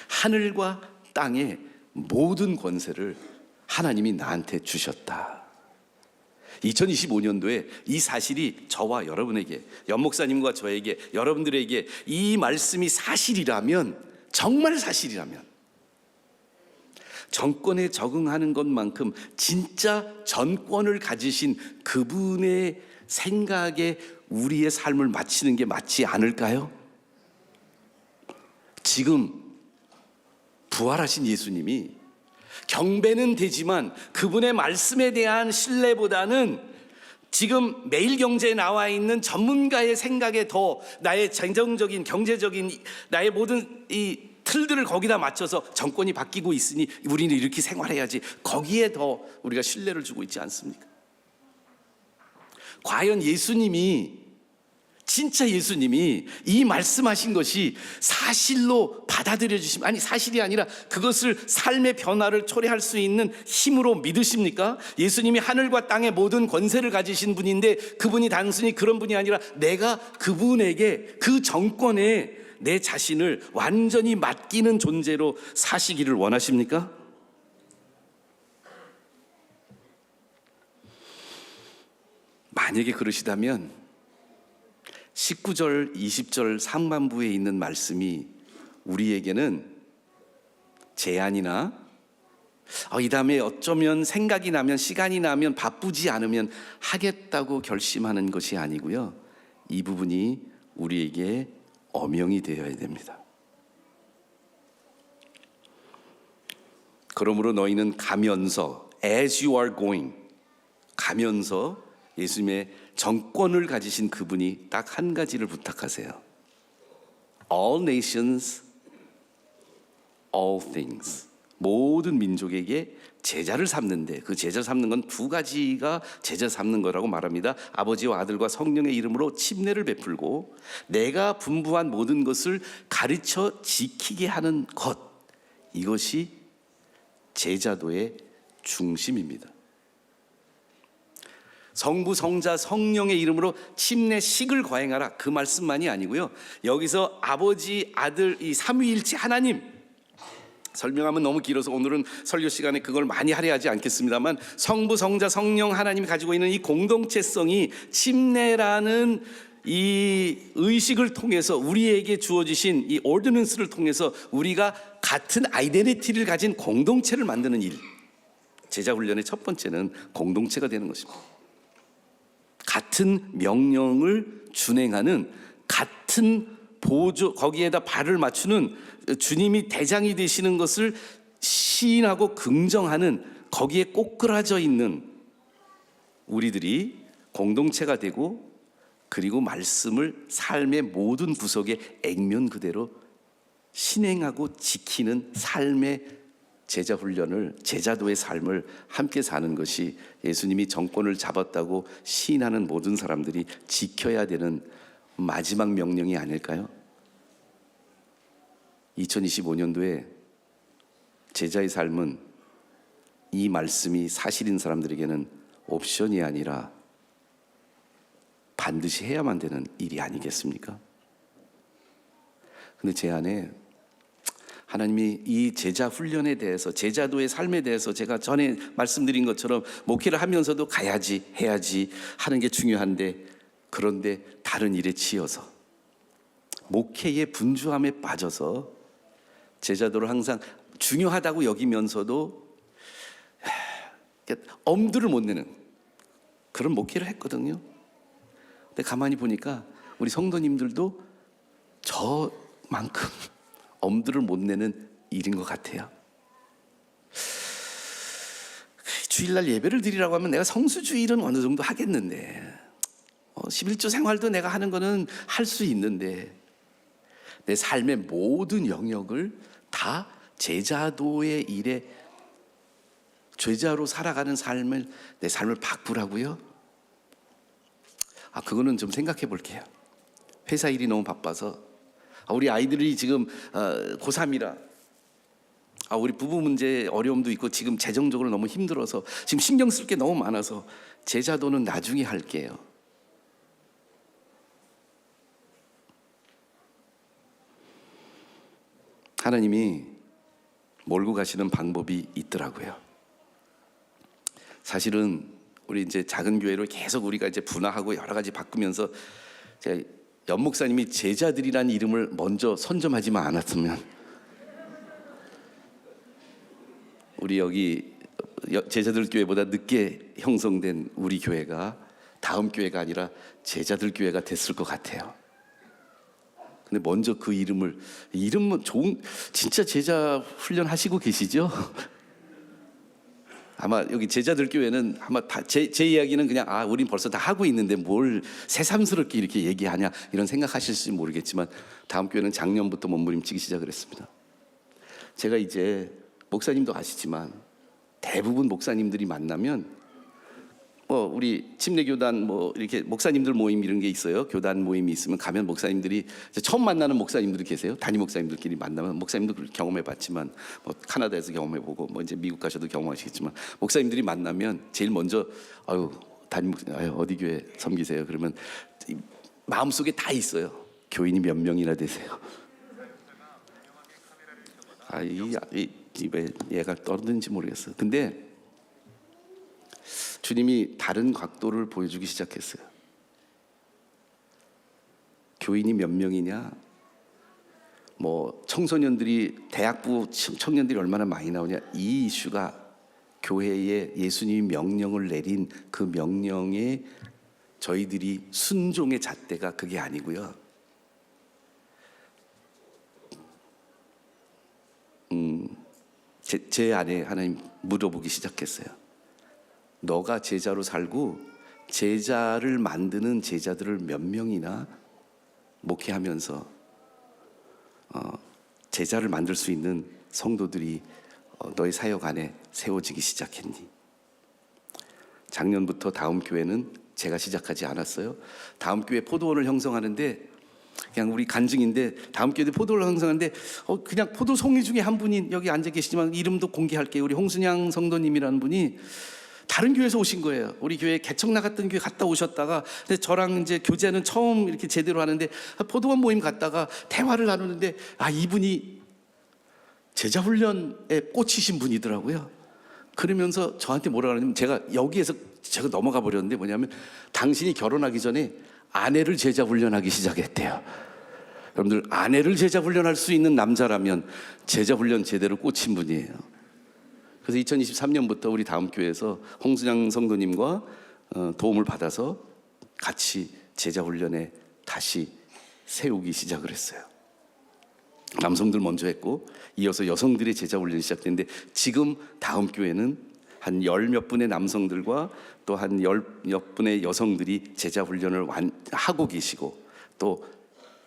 하늘과 땅의 모든 권세를 하나님이 나한테 주셨다. 2025년도에 이 사실이 저와 여러분에게, 연목사님과 저에게, 여러분들에게 이 말씀이 사실이라면, 정말 사실이라면, 정권에 적응하는 것만큼 진짜 전권을 가지신 그분의 생각에 우리의 삶을 맞추는 게 맞지 않을까요? 지금 부활하신 예수님이 경배는 되지만 그분의 말씀에 대한 신뢰보다는 지금 매일경제에 나와 있는 전문가의 생각에 더 나의 재정적인, 경제적인 나의 모든 이 틀들을 거기다 맞춰서 정권이 바뀌고 있으니 우리는 이렇게 생활해야지, 거기에 더 우리가 신뢰를 주고 있지 않습니까? 과연 예수님이, 진짜 예수님이 이 말씀하신 것이 사실로 받아들여 주시면, 아니 사실이 아니라 그것을 삶의 변화를 초래할 수 있는 힘으로 믿으십니까? 예수님이 하늘과 땅의 모든 권세를 가지신 분인데 그분이 단순히 그런 분이 아니라 내가 그분에게, 그 정권에 내 자신을 완전히 맡기는 존재로 사시기를 원하십니까? 만약에 그러시다면 19절, 20절 상반부에 있는 말씀이 우리에게는 제안이나 이 다음에 어쩌면 생각이 나면, 시간이 나면, 바쁘지 않으면 하겠다고 결심하는 것이 아니고요, 이 부분이 우리에게 어명이 되어야 됩니다. 그러므로 너희는 가면서, as you are going, 가면서 예수님의 정권을 가지신 그분이 딱 한 가지를 부탁하세요. All nations, all things. 모든 민족에게 제자를 삼는데, 그 제자 삼는 건 두 가지가 제자 삼는 거라고 말합니다. 아버지와 아들과 성령의 이름으로 침례를 베풀고 내가 분부한 모든 것을 가르쳐 지키게 하는 것, 이것이 제자도의 중심입니다. 성부, 성자, 성령의 이름으로 침례식을 거행하라, 그 말씀만이 아니고요, 여기서 아버지, 아들, 이 삼위일체 하나님, 설명하면 너무 길어서 오늘은 설교 시간에 그걸 많이 하려 하지 않겠습니다만, 성부, 성자, 성령 하나님이 가지고 있는 이 공동체성이 침례라는 이 의식을 통해서 우리에게 주어지신 이 오르디넌스를 통해서 우리가 같은 아이덴티티를 가진 공동체를 만드는 일, 제자 훈련의 첫 번째는 공동체가 되는 것입니다. 같은 명령을 준행하는, 같은 보조, 거기에다 발을 맞추는, 주님이 대장이 되시는 것을 시인하고 긍정하는, 거기에 꼬꾸라져 있는 우리들이 공동체가 되고, 그리고 말씀을 삶의 모든 구석에 액면 그대로 신행하고 지키는 삶의 제자 훈련을, 제자도의 삶을 함께 사는 것이 예수님이 정권을 잡았다고 시인하는 모든 사람들이 지켜야 되는 마지막 명령이 아닐까요? 2025년도에 제자의 삶은 이 말씀이 사실인 사람들에게는 옵션이 아니라 반드시 해야만 되는 일이 아니겠습니까? 근데 제 안에 하나님이 이 제자 훈련에 대해서, 제자도의 삶에 대해서 제가 전에 말씀드린 것처럼 목회를 하면서도 가야지, 해야지 하는 게 중요한데, 그런데 다른 일에 치여서 목회의 분주함에 빠져서 제자도를 항상 중요하다고 여기면서도 엄두를 못 내는 그런 목회를 했거든요. 근데 가만히 보니까 우리 성도님들도 저만큼 엄두를 못 내는 일인 것 같아요. 주일날 예배를 드리라고 하면 내가 성수주일은 어느 정도 하겠는데, 11조 생활도 내가 하는 거는 할 수 있는데, 내 삶의 모든 영역을 다 제자도의 일에, 제자로 살아가는 삶을, 내 삶을 바꾸라고요? 그거는 좀 생각해 볼게요. 회사 일이 너무 바빠서, 우리 아이들이 지금 고3이라, 우리 부부 문제 어려움도 있고 지금 재정적으로 너무 힘들어서 지금 신경 쓸 게 너무 많아서 제자도는 나중에 할게요. 하나님이 몰고 가시는 방법이 있더라고요. 사실은 우리 이제 작은 교회로 계속 우리가 이제 분화하고 여러 가지 바꾸면서, 제가 연 목사님이 제자들이라는 이름을 먼저 선점하지만 않았으면 우리 여기 제자들 교회보다 늦게 형성된 우리 교회가 다음 교회가 아니라 제자들 교회가 됐을 것 같아요. 근데 먼저 그 이름은 좋은, 진짜 제자 훈련 하시고 계시죠? 아마 여기 제자들 교회는 아마 다 제 이야기는 그냥 우린 벌써 다 하고 있는데 뭘 새삼스럽게 이렇게 얘기하냐 이런 생각하실지 모르겠지만, 다음 교회는 작년부터 몸부림치기 시작을 했습니다. 제가 이제 목사님도 아시지만 대부분 목사님들이 만나면 우리 침례교단 이렇게 목사님들 모임 이런 게 있어요. 교단 모임이 있으면 가면 목사님들이 처음 만나는 목사님들이 계세요. 담임 목사님들끼리 만나면, 목사님도 경험해봤지만 카나다에서 경험해보고 이제 미국 가셔도 경험하시겠지만, 목사님들이 만나면 제일 먼저 담임 목사님 어디 교회 섬기세요? 그러면 마음속에 다 있어요. 교인이 몇 명이나 되세요? 왜 얘가 떨어졌는지 모르겠어요. 근데 주님이 다른 각도를 보여주기 시작했어요. 교인이 몇 명이냐, 청소년들이, 대학부 청년들이 얼마나 많이 나오냐, 이 이슈가 교회에 예수님이 명령을 내린 그 명령에 저희들이 순종의 잣대가 그게 아니고요. 제 안에 하나님 물어보기 시작했어요. 너가 제자로 살고 제자를 만드는 제자들을 몇 명이나 목회하면서 제자를 만들 수 있는 성도들이 너의 사역 안에 세워지기 시작했니? 작년부터 다음 교회는 제가 시작하지 않았어요. 다음 교회 포도원을 형성하는데, 그냥 우리 간증인데, 다음 교회에 포도원을 형성하는데 그냥 포도송이 중에 한 분이 여기 앉아 계시지만 이름도 공개할게요. 우리 홍순양 성도님이라는 분이 다른 교회에서 오신 거예요. 우리 교회 개척 나갔던 교회 갔다 오셨다가, 근데 저랑 이제 교제는 처음 이렇게 제대로 하는데 포도원 모임 갔다가 대화를 나누는데 이분이 제자 훈련에 꽂히신 분이더라고요. 그러면서 저한테 뭐라 그러냐면, 제가 여기에서 제가 넘어가 버렸는데 뭐냐면, 당신이 결혼하기 전에 아내를 제자 훈련하기 시작했대요. 여러분들, 아내를 제자 훈련할 수 있는 남자라면 제자 훈련 제대로 꽂힌 분이에요. 그래서 2023년부터 우리 다음 교회에서 홍순양 성도님과 도움을 받아서 같이 제자 훈련에 다시 세우기 시작을 했어요. 남성들 먼저 했고 이어서 여성들의 제자 훈련이 시작됐는데, 지금 다음 교회는 한 열 몇 분의 남성들과 또 한 열 몇 분의 여성들이 제자 훈련을 하고 계시고, 또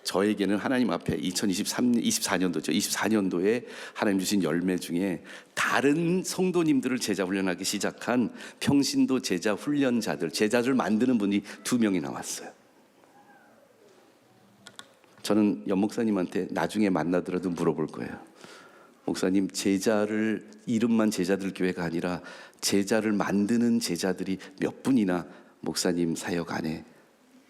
저에게는 하나님 앞에 24년도에 하나님 주신 열매 중에 다른 성도님들을 제자 훈련하기 시작한 평신도 제자 훈련자들, 제자를 만드는 분이 2명이 나왔어요. 저는 연 목사님한테 나중에 만나더라도 물어볼 거예요. 목사님, 제자를, 이름만 제자들 교회가 아니라 제자를 만드는 제자들이 몇 분이나 목사님 사역 안에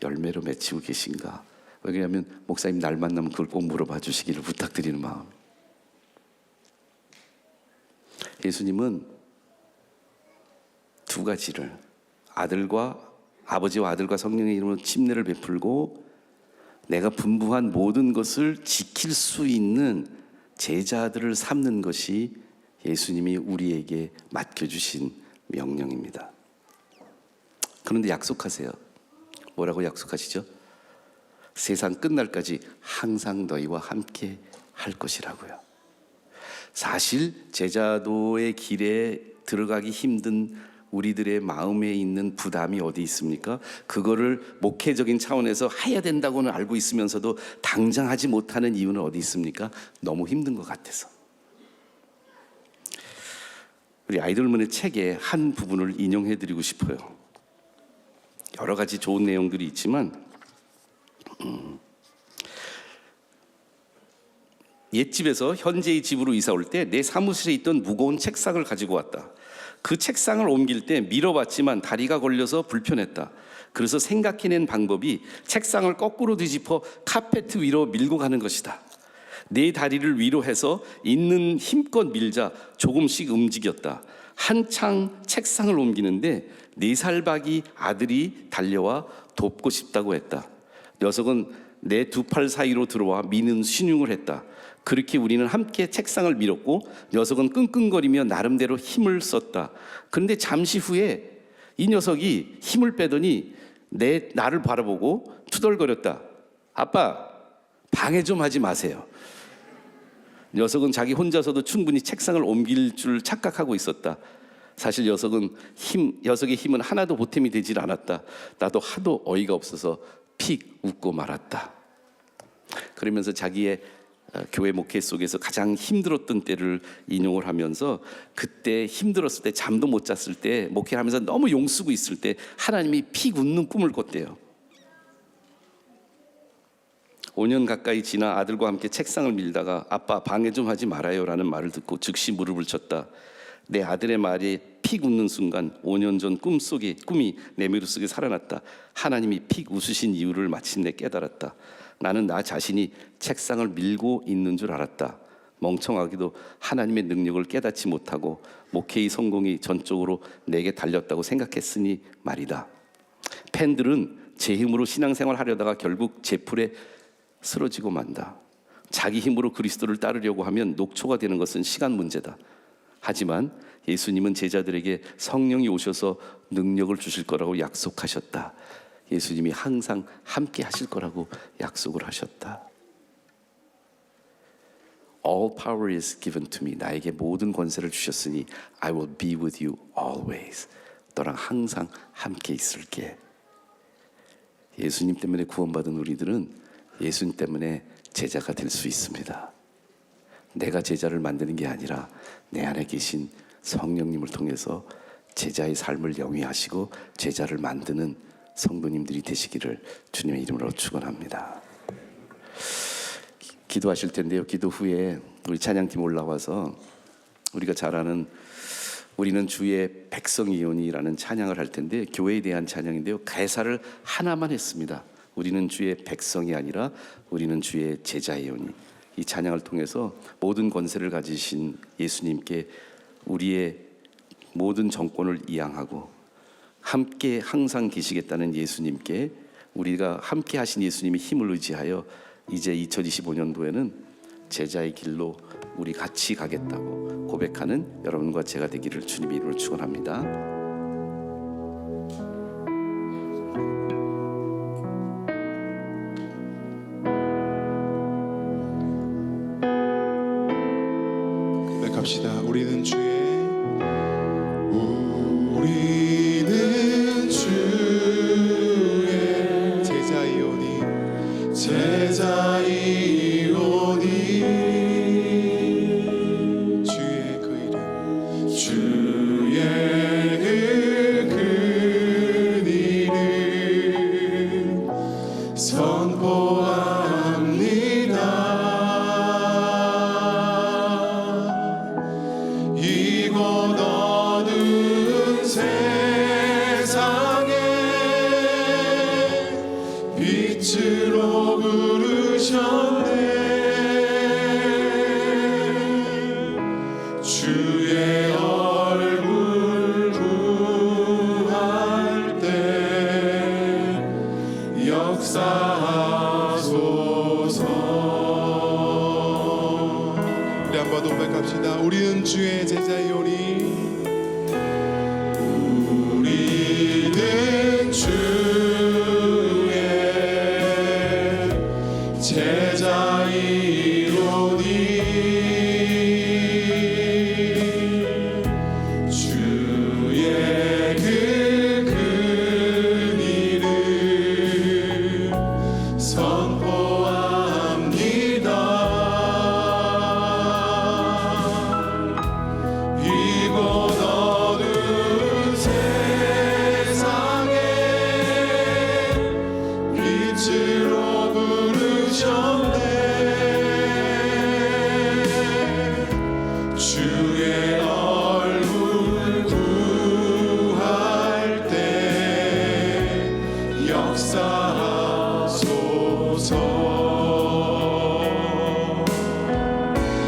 열매로 맺히고 계신가? 왜냐하면 목사님 날 만나면 그걸 꼭 물어봐 주시기를 부탁드리는 마음. 예수님은 두 가지를 아버지와 아들과 성령의 이름으로 침례를 베풀고 내가 분부한 모든 것을 지킬 수 있는 제자들을 삼는 것이 예수님이 우리에게 맡겨주신 명령입니다. 그런데 약속하세요. 뭐라고 약속하시죠? 세상 끝날까지 항상 너희와 함께 할 것이라고요. 사실 제자도의 길에 들어가기 힘든 우리들의 마음에 있는 부담이 어디 있습니까? 그거를 목회적인 차원에서 해야 된다고는 알고 있으면서도 당장 하지 못하는 이유는 어디 있습니까? 너무 힘든 것 같아서. 우리 아이들문의 책의 한 부분을 인용해 드리고 싶어요. 여러 가지 좋은 내용들이 있지만 옛집에서 현재의 집으로 이사 올 때 내 사무실에 있던 무거운 책상을 가지고 왔다. 그 책상을 옮길 때 밀어봤지만 다리가 걸려서 불편했다. 그래서 생각해낸 방법이 책상을 거꾸로 뒤집어 카페트 위로 밀고 가는 것이다. 내 다리를 위로 해서 있는 힘껏 밀자 조금씩 움직였다. 한창 책상을 옮기는데 4살박이 아들이 달려와 돕고 싶다고 했다. 녀석은 내 두 팔 사이로 들어와 미는 신용을 했다. 그렇게 우리는 함께 책상을 밀었고 녀석은 끙끙거리며 나름대로 힘을 썼다. 그런데 잠시 후에 이 녀석이 힘을 빼더니 나를 바라보고 투덜거렸다. 아빠, 방해 좀 하지 마세요. 녀석은 자기 혼자서도 충분히 책상을 옮길 줄 착각하고 있었다. 사실 녀석의 힘은 하나도 보탬이 되질 않았다. 나도 하도 어이가 없어서 픽 웃고 말았다. 그러면서 자기의 교회 목회 속에서 가장 힘들었던 때를 인용을 하면서 그때 힘들었을 때 잠도 못 잤을 때 목회를 하면서 너무 용쓰고 있을 때 하나님이 픽 웃는 꿈을 꿨대요. 5년 가까이 지나 아들과 함께 책상을 밀다가 아빠 방해 좀 하지 말아요 라는 말을 듣고 즉시 무릎을 쳤다. 내 아들의 말에 픽 웃는 순간 5년 전 꿈이 내 머릿속에 살아났다. 하나님이 픽 웃으신 이유를 마침내 깨달았다. 나는 나 자신이 책상을 밀고 있는 줄 알았다. 멍청하게도 하나님의 능력을 깨닫지 못하고 목회의 성공이 전적으로 내게 달렸다고 생각했으니 말이다. 팬들은 제 힘으로 신앙생활 하려다가 결국 제 풀에 쓰러지고 만다. 자기 힘으로 그리스도를 따르려고 하면 녹초가 되는 것은 시간 문제다. 하지만 예수님은 제자들에게 성령이 오셔서 능력을 주실 거라고 약속하셨다. 예수님이 항상 함께 하실 거라고 약속을 하셨다. All power is given to me. 나에게 모든 권세를 주셨으니 I will be with you always. 너랑 항상 함께 있을게. 예수님 때문에 구원받은 우리들은 예수님 때문에 제자가 될 수 있습니다. 내가 제자를 만드는 게 아니라 내 안에 계신 성령님을 통해서 제자의 삶을 영위하시고 제자를 만드는 성도님들이 되시기를 주님의 이름으로 축원합니다. 기도하실 텐데요. 기도 후에 우리 찬양팀 올라와서 우리가 잘 아는 우리는 주의 백성이오니라는 찬양을 할 텐데 교회에 대한 찬양인데요. 가사를 하나만 했습니다. 우리는 주의 백성이 아니라 우리는 주의 제자이오니. 이 찬양을 통해서 모든 권세를 가지신 예수님께 우리의 모든 정권을 이양하고 함께 항상 계시겠다는 예수님께 우리가 함께 하신 예수님의 힘을 의지하여 이제 2025년도에는 제자의 길로 우리 같이 가겠다고 고백하는 여러분과 제가 되기를 주님의 이름으로 축원합니다. 고백합시다. 우리는 주의 제자이오니 주의 그 이름 주의 그 이름 선포합니다. 이 빛으로 부르셨네. 주의 얼굴 구할 때 역사하소서. 우리 한번 고백합시다. 우리는 주의 제자이오니. 우리는 주의 제자이오니. 주의 그 근일을 선포합니다. 이곳 어두운 세상에 빛으로 부르셨네. 주의 얼굴 구할 때 역사하소서.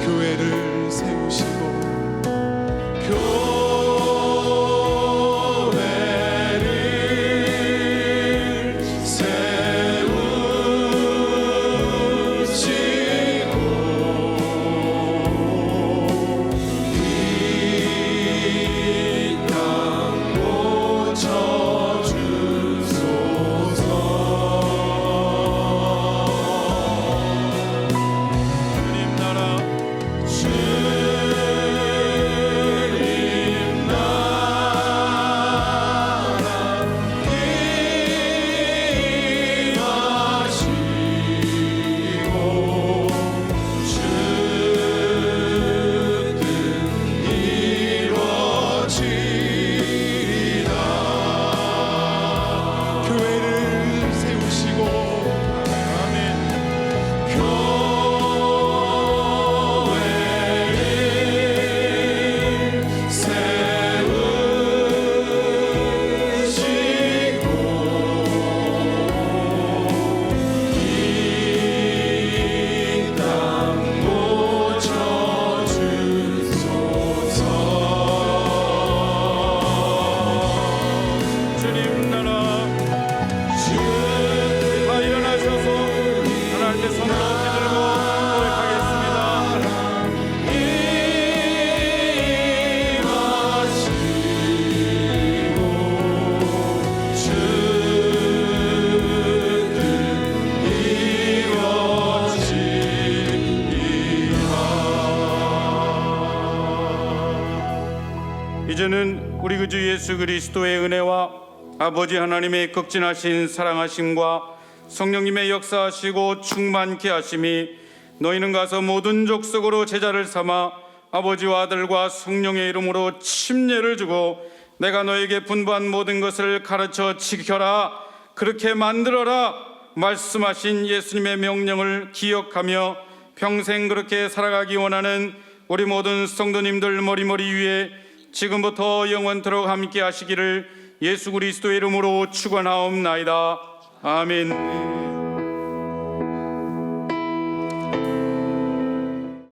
교회를 세우시고 교회를 세우시고 이 땅 고쳐주소서. 주님 나라 교회를 세우시고 교회를 세우시고 이 땅 고쳐주소서. 주님 나라 다 일어나셔서 하나님의 손을 높이 들고 고백하겠습니다. 임하시고 주 뜻 이루어지리라. 이제는 우리 그 주 예수 그리스도의 은혜와 아버지 하나님의 극진하신 사랑하심과 성령님의 역사하시고 충만케 하심이 너희는 가서 모든 족속으로 제자를 삼아 아버지와 아들과 성령의 이름으로 침례를 주고 내가 너에게 분부한 모든 것을 가르쳐 지켜라 그렇게 만들어라 말씀하신 예수님의 명령을 기억하며 평생 그렇게 살아가기 원하는 우리 모든 성도님들 머리머리 위에 지금부터 영원토록 함께 하시기를 예수 그리스도의 이름으로 축원하옵나이다. 아멘.